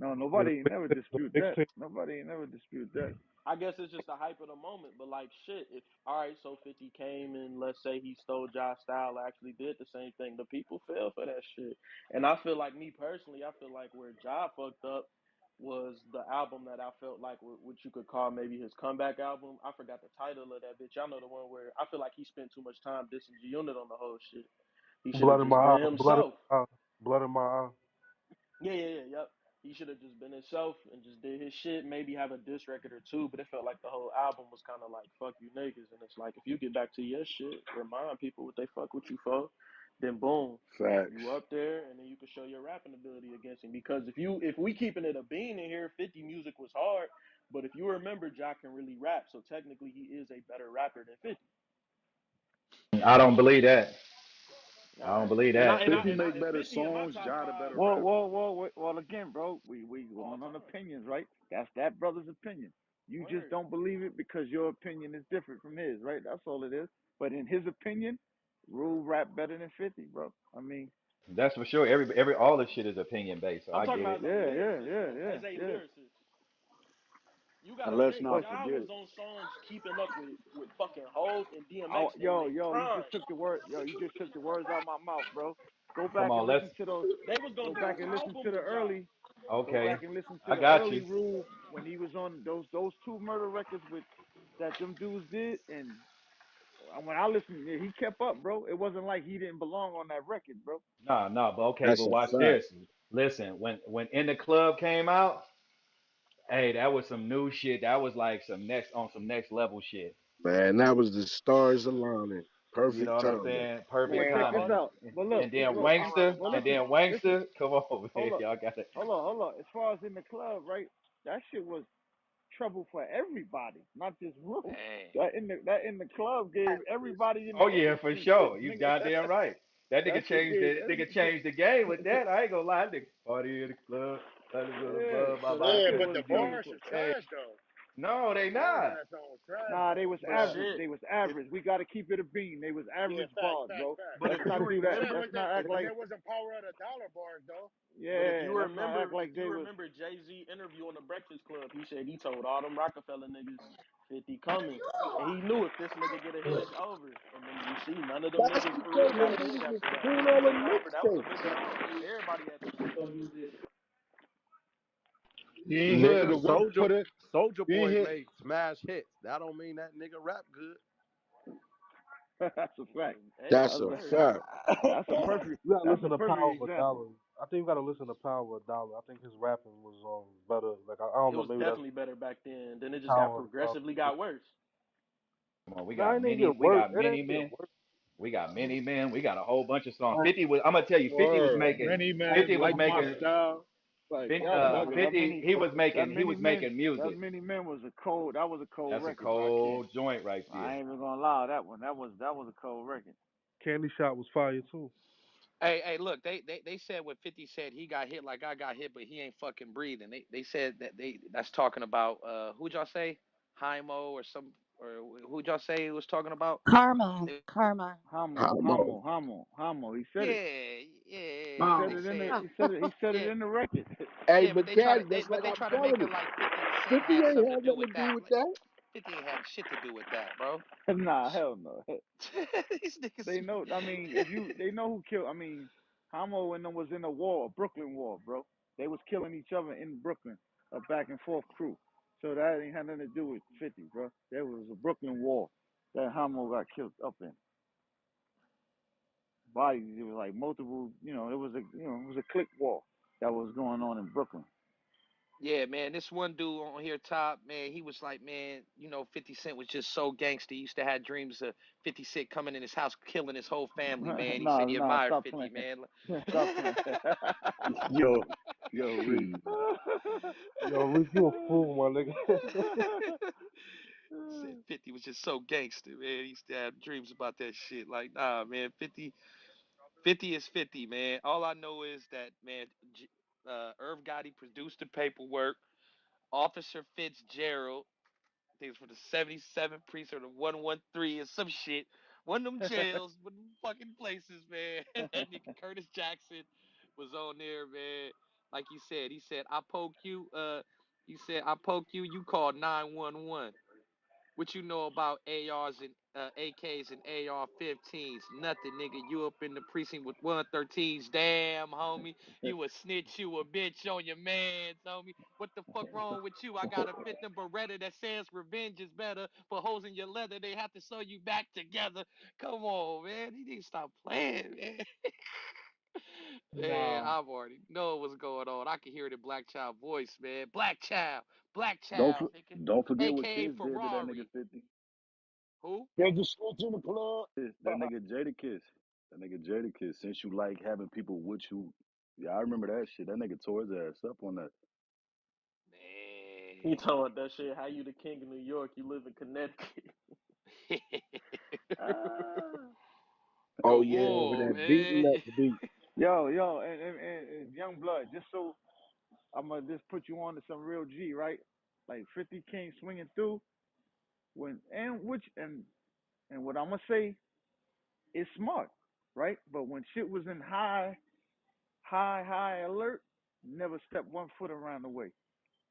No, Yeah, nobody ain't never the dispute that. mixtape. Nobody ain't never dispute that. I guess it's just the hype of the moment. But like shit, if all right, so 50 came and let's say he stole Josh style, actually did the same thing. The people fell for that shit, and I feel like me personally, I feel like where Ja fucked up was the album that I felt like what you could call maybe his comeback album. I forgot the title of that bitch. Y'all know the one where I feel like he spent too much time dissing G Unit on the whole shit. He should have Blood in my just eye. been Blood in himself. my eye. Blood in my eye. Yep. He should have just been himself and just did his shit. Maybe have a diss record or two, but it felt like the whole album was kind of like "fuck you niggas," and it's like if you get back to your shit, remind people what they fuck with you for, then boom, Facts. you up there, and then you can show your rapping ability against him. Because if we keeping it a bean in here, 50 music was hard, but if you remember, Jock can really rap, so technically he is a better rapper than 50. I don't believe that. All I don't right, believe and I that. and I 50 and I make and better 50 in my songs, top Jada five better Well, rap. well, well, well. Again, bro, we all going on time. opinions, right? That's that brother's opinion. You just Word. don't believe it because your opinion is different from his, right? That's all it is. But in his opinion, Rule rap better than 50, bro. I mean, That's for sure. Every all this shit is opinion based, so I'm I talking get about as it. a yeah, yeah, lyricist, yeah, though. yeah, As a yeah. lyricist, you gotta And let's think. not But Ja forget, was on songs keeping up with fucking Hove and DMX in yo, their yo, you prime. just took the word, yo, you just took the words out of my mouth, bro. Go Come back on, and let's. listen to those. They was gonna Go do an back and listen to album the with Ja. early. Go Okay, back and listen to I the got early you. Rule when he was on those two murder records with that them dudes did, and when I listened, yeah, he kept up, bro. It wasn't like he didn't belong on that record, bro. No, no, but okay, that's but a watch fact. this. Listen, when In the Club came out, hey, that was some new shit. That was like some next level shit. Man, that was the stars aligning. You know Perfect what I'm timing. saying? Well, Perfect Man, check this fuck. timing. out. But And then look, Wangster, well, and listen, then listen. Wangster. Come on, man, Hold up, y'all got it. hold up. As far as in the club, right? That shit was trouble for everybody, not just Rule. Hey, That in the club gave everybody in the Oh yeah, for industry shit, sure. You nigga. goddamn right. That That nigga shit changed gave the every. nigga changed the game with that. I ain't gonna lie, nigga. Party in the club, Yeah, blah blah so that blah. Yeah, shit but was the Hey, trouble bars for. is hey, trash though. no, The they bars on not. that song was trash Nah, they though. was But Bruh. average. shit, They was if average. We got to keep it a bean. They was Yeah, average fact, bars, fact, bro. fact. but if Let's you not do that. But Let's remember, not act but if like. there wasn't power of the dollar bars though. but if Yeah, you let's not act remember, like if they you was. remember Jay Z interview on the Breakfast Club, he said he told all them Rockefeller niggas 50 coming, and he knew if this nigga get a hit, it's over. And then you see none of them That's niggas for because real got them a hit niggas was after that. doing 50 all the took over. That was a bigger mixtapes. song. Everybody had to speak on music. You ain't hear Nigga, the work Soldier put it. Soldier You ain't Boy hear. made smash hits. That don't mean that nigga rap good. That's a fact. Hey, That's That's a a. word. fact. That's a perfect. You gotta That's listen a to perfect Power of a example. Dollar. I think you gotta listen to Power of a Dollar. I think his rapping was better. Like I don't It know, was maybe that's definitely better back then. Then it just got Power of a Dollar. progressively got worse. Come on, Nah, it ain't get worse. It many ain't get men. worse. We got many men. We got a whole bunch of songs. 50 was. I'm gonna tell you, 50 was Word. making. Many man 50 was like my making. style. Like y'all That bugging. that 50. many that He many was men making that music. many men was a cold. That was a cold That's a record, bro. I can't. cold joint right I there. ain't even gonna lie. That one. That was a cold record. Candy Shop was fire too. hey, look, they said what 50 said he got hit like I got hit, but he ain't fucking breathing. They said that's talking about who'd y'all say? Haimo or some or who'd y'all say it was talking about? Karma, They, karma. Homo. Hamo. He said it. yeah, He yeah. said They it in said the. He said it. He said it yeah, in the record. Hey, yeah, but but Caddy, that's but like they I'm try to make telling it you. like 50 Cent 50 had ain't something to had do nothing with to do that. with Like that. 50 ain't have shit to do with that, bro. Nah, hell no. These niggas. They know. I mean, if you, they know who killed. I mean, Hamo and them was in a war, a Brooklyn war, bro. They was killing each other in Brooklyn, a back and forth crew. So that ain't had nothing to do with 50, bro. There was a Brooklyn war that Hamo got killed up in. Bodies. It was like multiple. It was a click war that was going on in Brooklyn. Yeah, man, this one dude on here top, man, he was like, man, 50 Cent was just so gangster. He used to have dreams of 50 Cent coming in his house, killing his whole family, man. He nah, said he nah. admired Stop 50, playing. man. Stop playing. Yo, yo, Reek. Hmm. Yo, Reek, you a fool, my nigga. Said 50 was just so gangster, man. He used to have dreams about that shit. Like, nah, man, 50 is 50, man. All I know is that, man, Irv Gotti produced the paperwork. Officer Fitzgerald, I think it's for the 77th precinct or the 113 or some shit. One of them jails, one of them fucking places, man. That nigga Curtis Jackson was on there, man. Like he said, I poke you, he said, I poke you, you call 911. What you know about ARs and AKs and AR-15s? Nothing, nigga. You up in the precinct with 113s. Damn, homie. You a snitch, you a bitch on your mans, homie. What the fuck wrong with you? I got a fifth and Beretta that says revenge is better. For hoes in your leather, they have to sew you back together. Come on, man. You need to stop playing, man. Man, Nah. I've already know what's going on. I can hear it in Black Child voice, man. Black Don't Child, for, nigga. don't forget what AKA Kiss did to that nigga Ferrari. 50. Who? They just switch in the club. That nigga Jada Kiss. That nigga Jada Kiss. Since you like having people with you, yeah, I remember that shit. That nigga tore his ass up on that. He Man. talking about that shit. How you the king of New York? You live in Connecticut. ah. Oh Come yeah, over on, there beating man. up the beat. Yo, and young blood. Just so I'm gonna just put you on to some real G, right? Like 50 came swinging through and what I'm gonna say is smart, right? But when shit was in high alert, never stepped 1 foot around the way.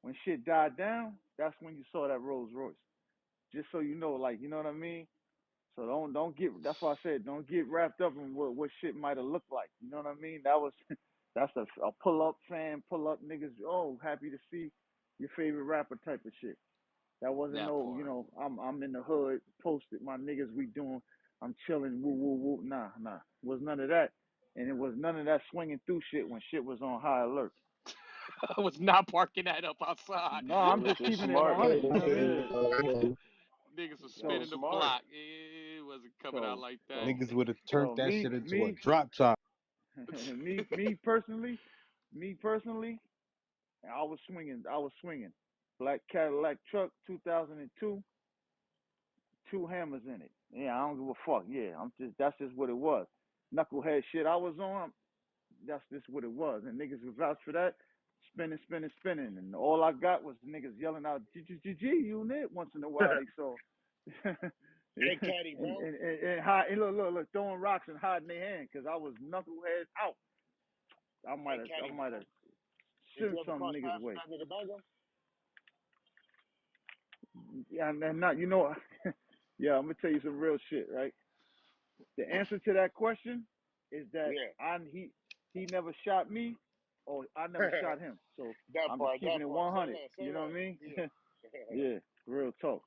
When shit died down, that's when you saw that Rolls Royce. Just so you know, like, you know what I mean? So don't get. That's why I said don't get wrapped up in what shit might have looked like. You know what I mean? That was that's a pull up fan, pull up niggas. Oh, happy to see your favorite rapper type of shit. That wasn't That no, you part. know, I'm in the hood, posted my niggas, we doing, I'm chilling, woo woo woo. Nah. Was none of that, and it was none of that swinging through shit when shit was on high alert. I was not parking that up outside. No, It I'm was just just keeping it smart. 100. You know what I mean? Yeah, Niggas was that was spinning the smart. block. It wasn't coming out So like that. Niggas would have turned so that shit into a me drop top. me personally, I was swinging. Black Cadillac truck, 2002, two hammers in it. Yeah, I don't give a fuck. Yeah, that's just what it was. Knucklehead shit I was on, that's just what it was. And niggas would vouch for that, spinning. And all I got was niggas yelling out G unit once in a while they saw. Hey, Caddy, bro. And look, throwing rocks and hiding their hand because I was knucklehead out. Hey, Caddy, I might bro. have Did sent you ever some cross niggas paths with way. Magic the Bango? Yeah, and not, you know, yeah, I'm gonna tell you some real shit, right? The answer to that question is that Yeah. he never shot me, or I never shot him. So That I'm just part, keeping that it part. Say 100. less, say You know what I less. mean? Yeah. Yeah, real talk.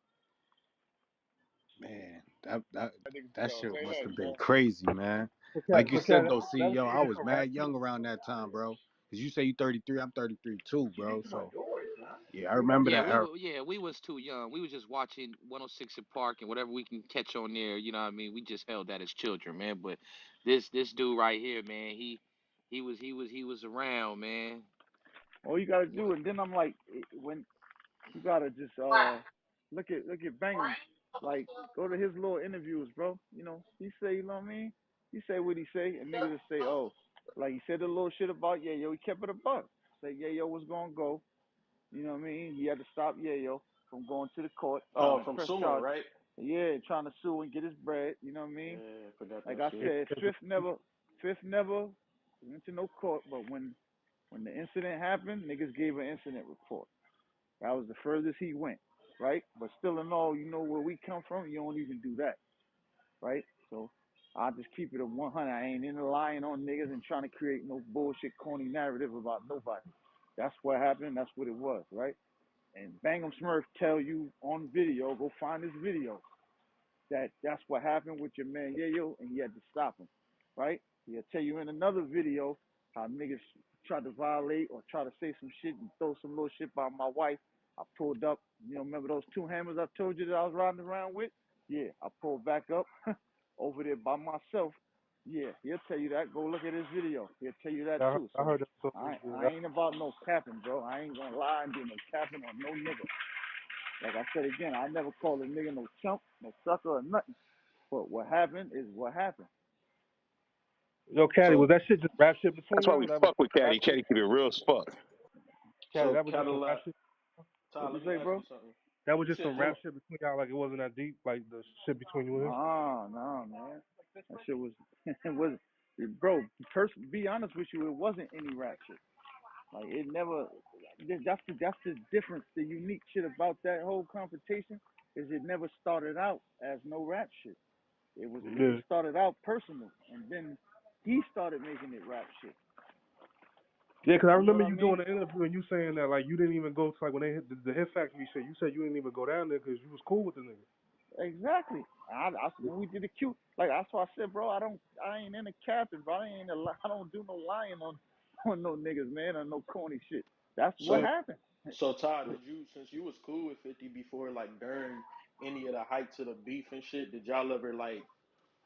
Man, that I think that so. shit Say must less, have been bro. crazy, man. Like you said said though, CEO, I I was was mad young around that time, bro. Cause you say you 33, I'm 33 too, bro. So yeah, I remember Yeah, that era. we was too young. We was just watching 106 in Park and whatever we can catch on there. You know what I mean? We just held that as children, man. But this dude right here, man, he was around, man. All you gotta He do, was. and then I'm like, when you gotta just look at Bangham, like go to his little interviews, bro. You know, he say, you know what I mean? He say what he say, and niggas just say, oh, like he said the little shit about Yayo. He kept it a buck. Say Yayo was gonna go. You know what I mean? He had to stop Yayo from going to the court trying Oh, to from press suing, charge. right? Yeah, trying to sue and get his bread. You know what I mean? Yeah, forgot Like that I shit. said, Fifth never went to no court, but when the incident happened, niggas gave an incident report. That was the furthest he went, right? But still in all, you know where we come from, you don't even do that, right? So I just keep it at 100. I ain't into lying on niggas and trying to create no bullshit corny narrative about nobody. That's what happened. That's what it was, right? And Bangum Smurf tell you on video, go find this video, that's what happened with your man Yayo, and he had to stop him, right? He'll tell you in another video how niggas tried to violate or try to say some shit and throw some little shit about my wife. I pulled up, you know, remember those two hammers I told you that I was riding around with? Yeah, I pulled back up over there by myself. Yeah, he'll tell you that. Go look at his video. He'll tell you that I, too. I So heard that story. I ain't about no capping, bro. I ain't gonna lie and do no capping on no nigga. Like I said again, I never called a nigga no chump, no sucker, or nothing. But what happened is what happened. Yo, Caddy, was So, that shit just rap shit between That's why y'all? we That was fuck with rap Caddy. shit? Caddy keep it real as fuck. Caddy, so that was just some rap Cadillac, shit? What Ty, you let me say, ask bro? you something. That was You just said some you rap shit between y'all, like it wasn't that deep, like the shit between you and him? Nah, man. That shit was, it was, bro. Be honest with you, it wasn't any rap shit. Like it never. That's the difference. The unique shit about that whole confrontation is it never started out as no rap shit. It Yeah. started out personal, and then he started making it rap shit. Yeah, because I You know remember what I you doing mean? the interview and you saying that like you didn't even go to like when they hit the Hit Factory shit. You said you didn't even go down there because you was cool with the nigga. Exactly. When we did the Q, like that's why I said, bro, I ain't in the capping, bro. I don't do no lying on no niggas, man, or no corny shit. That's what So happened. so Todd, did you since you was cool with 50 before, like during any of the heights of the beef and shit, did y'all ever like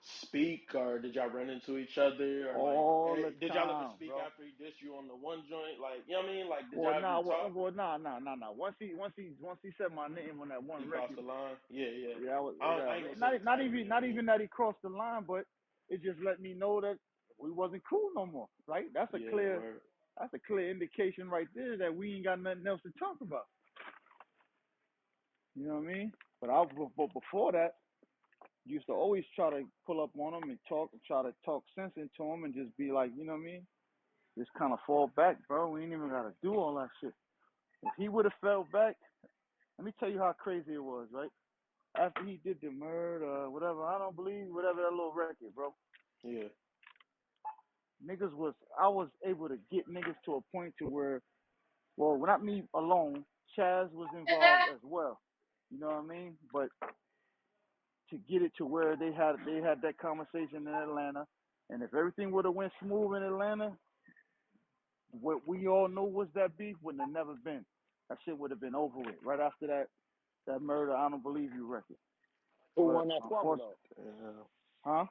speak or did y'all run into each other or like All the did y'all ever time, speak bro. after he dissed you on the one joint? Like, you know what I mean? Like, did Well, y'all ever nah, talk? nah. Once he said my name on that He one crossed record, the line. Yeah, yeah. yeah, I ain't gonna say the title. You know what not I mean? even that he crossed the line, but it just let me know that we wasn't cool no more, right? Yeah, word. That's a clear indication right there that we ain't got nothing else to talk about. You know what I mean? But before that, used to always try to pull up on him and try to talk sense into him and just be like, you know what I mean? Just kind of fall back, bro. We ain't even got to do all that shit. If he would have fell back, let me tell you how crazy it was, right? After he did the murder, whatever, I don't believe, whatever that little record, bro. Yeah. I was able to get niggas to a point to where, well, not me alone, Chaz was involved as well. You know what I mean? But to get it to where they had that conversation in Atlanta, and if everything would have went smooth in Atlanta, what we all know was that beef wouldn't have never been. That shit would have been over with right after that murder. I don't believe you record. Who But won that squabble unfortunately, though? Yeah. huh?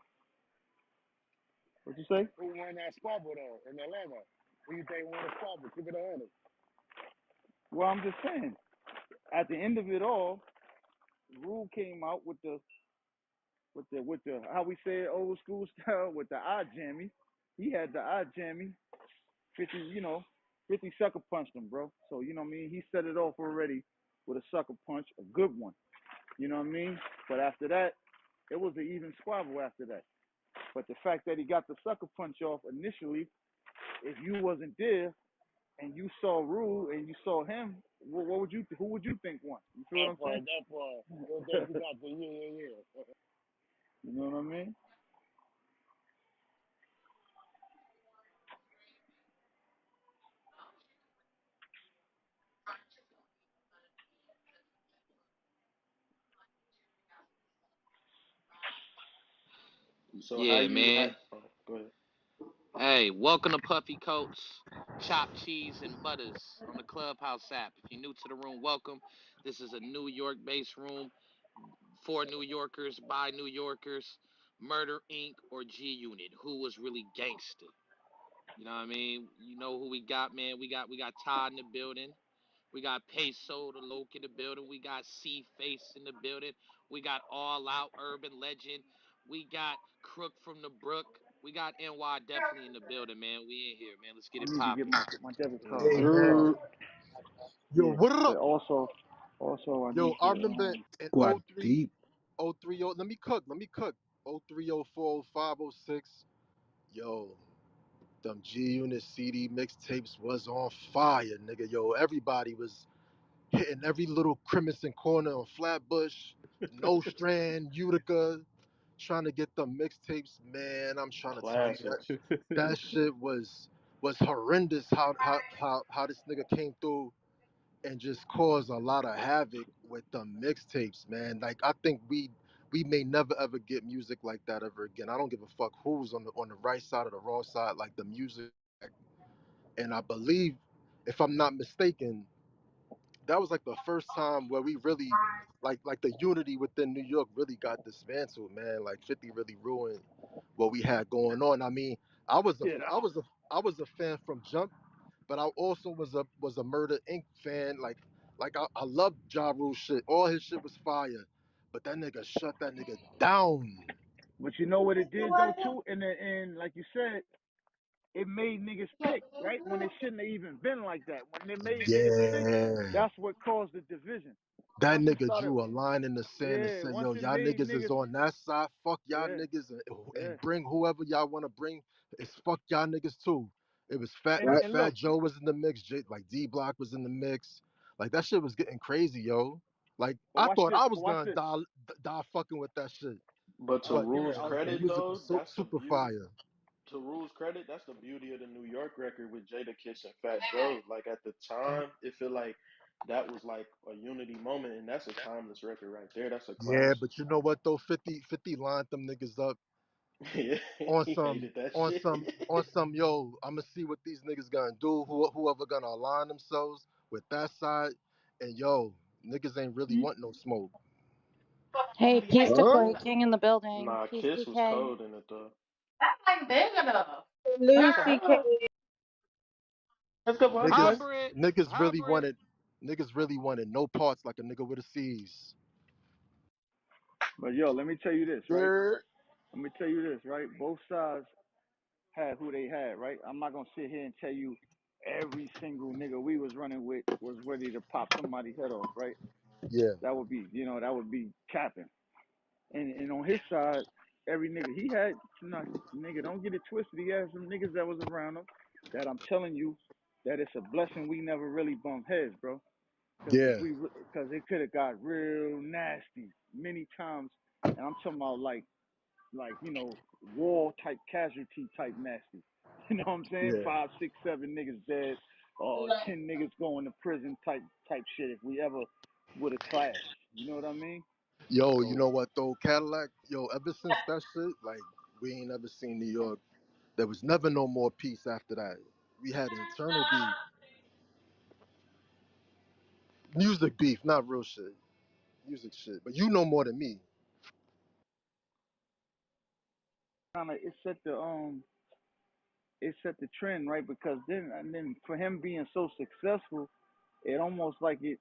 What you say? Who won that squabble though in Atlanta? Who you think won the squabble? Keep it 100. Well, I'm just saying. At the end of it all, Rule came out with the how we say it, old school style with the eye jammy. He had the eye jammy. 50, 50 sucker punched him, bro. So you know what I mean. He set it off already with a sucker punch, a good one. You know what I mean. But after that, it was an even squabble after that. But the fact that he got the sucker punch off initially, if you wasn't there and you saw Rule and you saw him, who would you think won? You feel what I'm saying? That part. Yo, think you got the yeah. You know what I mean? So how Yeah, you man. go ahead. Hey, welcome to Puffy Coats, Chopped Cheese and Butters on the Clubhouse app. If you're new to the room, welcome. This is a New York-based room for New Yorkers by New Yorkers. Murder Inc. or G Unit. Who was really gangster? You know what I mean? You know who we got, man. We got Todd in the building. We got Peso the Loke in the building. We got C Face in the building. We got All Out Urban Legend. We got Crook from the Brook. We got NY definitely in the building, man. We in here, man. Let's get I it need to get popping. my debit card. Hey, My debit card. yo, Yeah, what but up? also I Yo, need I to remember in Squad 03, deep. 03, let me cook. 03, 04, 05, 06. Yo, them G Unit CD mixtapes was on fire, nigga. Yo, everybody was hitting every little crimson corner on Flatbush, No Strand, Utica, trying to get the mixtapes. Man, I'm trying to tell you that Classics. that shit was horrendous. How this nigga came through and just caused a lot of havoc with the mixtapes, man. Like I think we may never ever get music like that ever again. I don't give a fuck who's on the right side or the wrong side. Like the music, and I believe, if I'm not mistaken, that was like the first time where we really like the unity within New York really got dismantled, man. Like 50 really ruined what we had going on. I mean, I was a yeah. I was a I was a fan from jump, but I also was a Murder Inc. fan. I loved Ja Rule shit. All his shit was fire, but that nigga shut that nigga down. But you know what it did though too, and like you said, it made niggas pick right when it shouldn't have even been like that. When it made niggas pick, Yeah. that's what caused the division. That Once it nigga started, drew a line in the sand and yeah. said, Once yo, it y'all made niggas is niggas, on that side. Fuck y'all yeah, niggas yeah. and bring whoever y'all want to bring. It's fuck y'all niggas too. It was Fat And like and Fat look, Joe was in the mix, like D Block was in the mix. Like that shit was getting crazy, yo. Like but I watch thought this. I But was watch gonna this. die fucking with that shit. But I to was But getting. Rule's I was the credit music though, was so that's the super beauty. fire. To Rule's credit, that's the beauty of the New York record with Jada Kiss and Fat Joe. Like at the time, it feel like that was like a unity moment, and that's a timeless record right there. That's a Yeah, classic. but you know what though? 50 lined them niggas up Yeah, on he some hated that on shit. some on some yo, I'ma see what these niggas gonna do, whoever gonna align themselves with that side. And yo, niggas ain't really want no smoke. Hey, peace to Huh? Corey King in the building. Nah, Peace, Kiss was CK. cold in it though. Lucy K. Let's go, Bobby. Niggas Play. Hybrid, niggas really wanted no parts like a nigga with a C's. But yo, let me tell you this, right? Yeah. Let me tell you this, right? Both sides had who they had, right? I'm not gonna sit here and tell you every single nigga we was running with was ready to pop somebody's head off, right? Yeah, That would be capping. And on his side, every nigga he had, nigga, don't get it twisted. He had some niggas that was around him that I'm telling you that it's a blessing we never really bumped heads, bro. yeah. Cause it could have got real nasty many times, and I'm talking about war type casualty type nasty. You know what I'm saying? Yeah. 5, 6, 7 niggas dead, or 10 niggas going to prison type shit. If we ever would have clashed, you know what I mean? Yo, you So know what though? Cadillac, yo, ever since that shit, like we ain't never seen New York. There was never no more peace after that. We had internal beef, music beef, not real shit, music shit. But you know more than me. kind of it set the trend right because then for him being so successful, it almost like it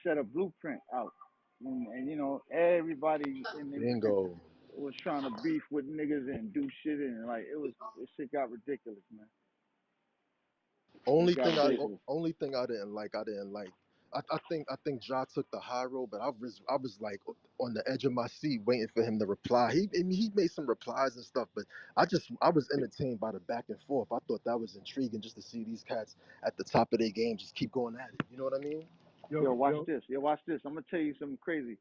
set a blueprint out, and you know everybody in the Bingo. was trying to beef with niggas and do shit and like it shit got ridiculous, man. It Only got thing I ridiculous. only thing I didn't like. I think Ja took the high road, but I was like on the edge of my seat waiting for him to reply. He made some replies and stuff, but I was entertained by the back and forth. I thought that was intriguing just to see these cats at the top of their game just keep going at it. You know what I mean? Yo, Yo, watch yo, this. Yo, watch this. I'm gonna tell you something crazy.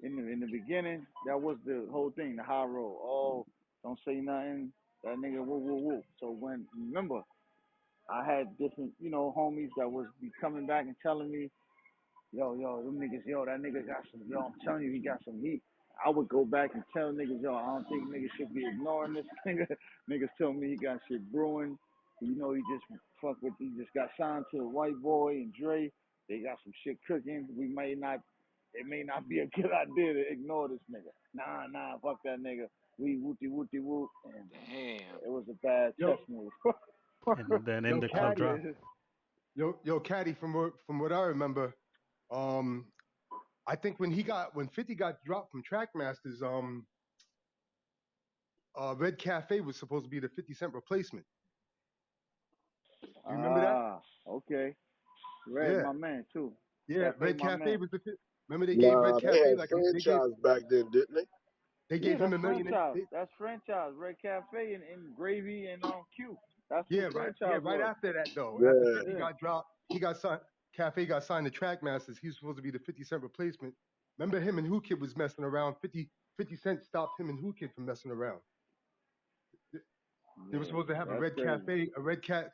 In the beginning, that was the whole thing, the high road. Oh, don't say nothing. That nigga woo woo woo. So when remember, I had different, homies that was be coming back and telling me, yo, them niggas, that nigga got some, I'm telling you, he got some heat. I would go back and tell niggas, I don't think niggas should be ignoring this nigga. Niggas tell me he got shit brewing. He he just got signed to the White Boy and Dre. They got some shit cooking. It may not be a good idea to ignore this nigga. Nah, fuck that nigga. We wooty wooty woot. And Damn. it was a bad yo, chess move. And then in yo, the club Caddy, drop. Yeah. yo, Caddy. From what I remember, um, I think when 50 got dropped from Trackmasters, Red Cafe was supposed to be the 50 Cent replacement. You remember that? Okay. Red, Yeah, my man, too. yeah. Cafe, Red my Cafe man. was the. Remember they gave Red Nah, they Cafe had like franchise back then, didn't they? they Yeah, gave him that's a million. franchise. That's franchise. Red Cafe and Gravy and Q. That's what Yeah, right. Yeah, franchise right was. after that though, after Yeah. 50 Yeah. got dropped, he got signed. Cafe got signed to Trackmasters. He was supposed to be the 50 Cent replacement. Remember him and Who Kid was messing around. 50 Cent stopped him and Who Kid from messing around. They were Yeah, supposed to have a that's Red crazy. Cafe, a Red Cat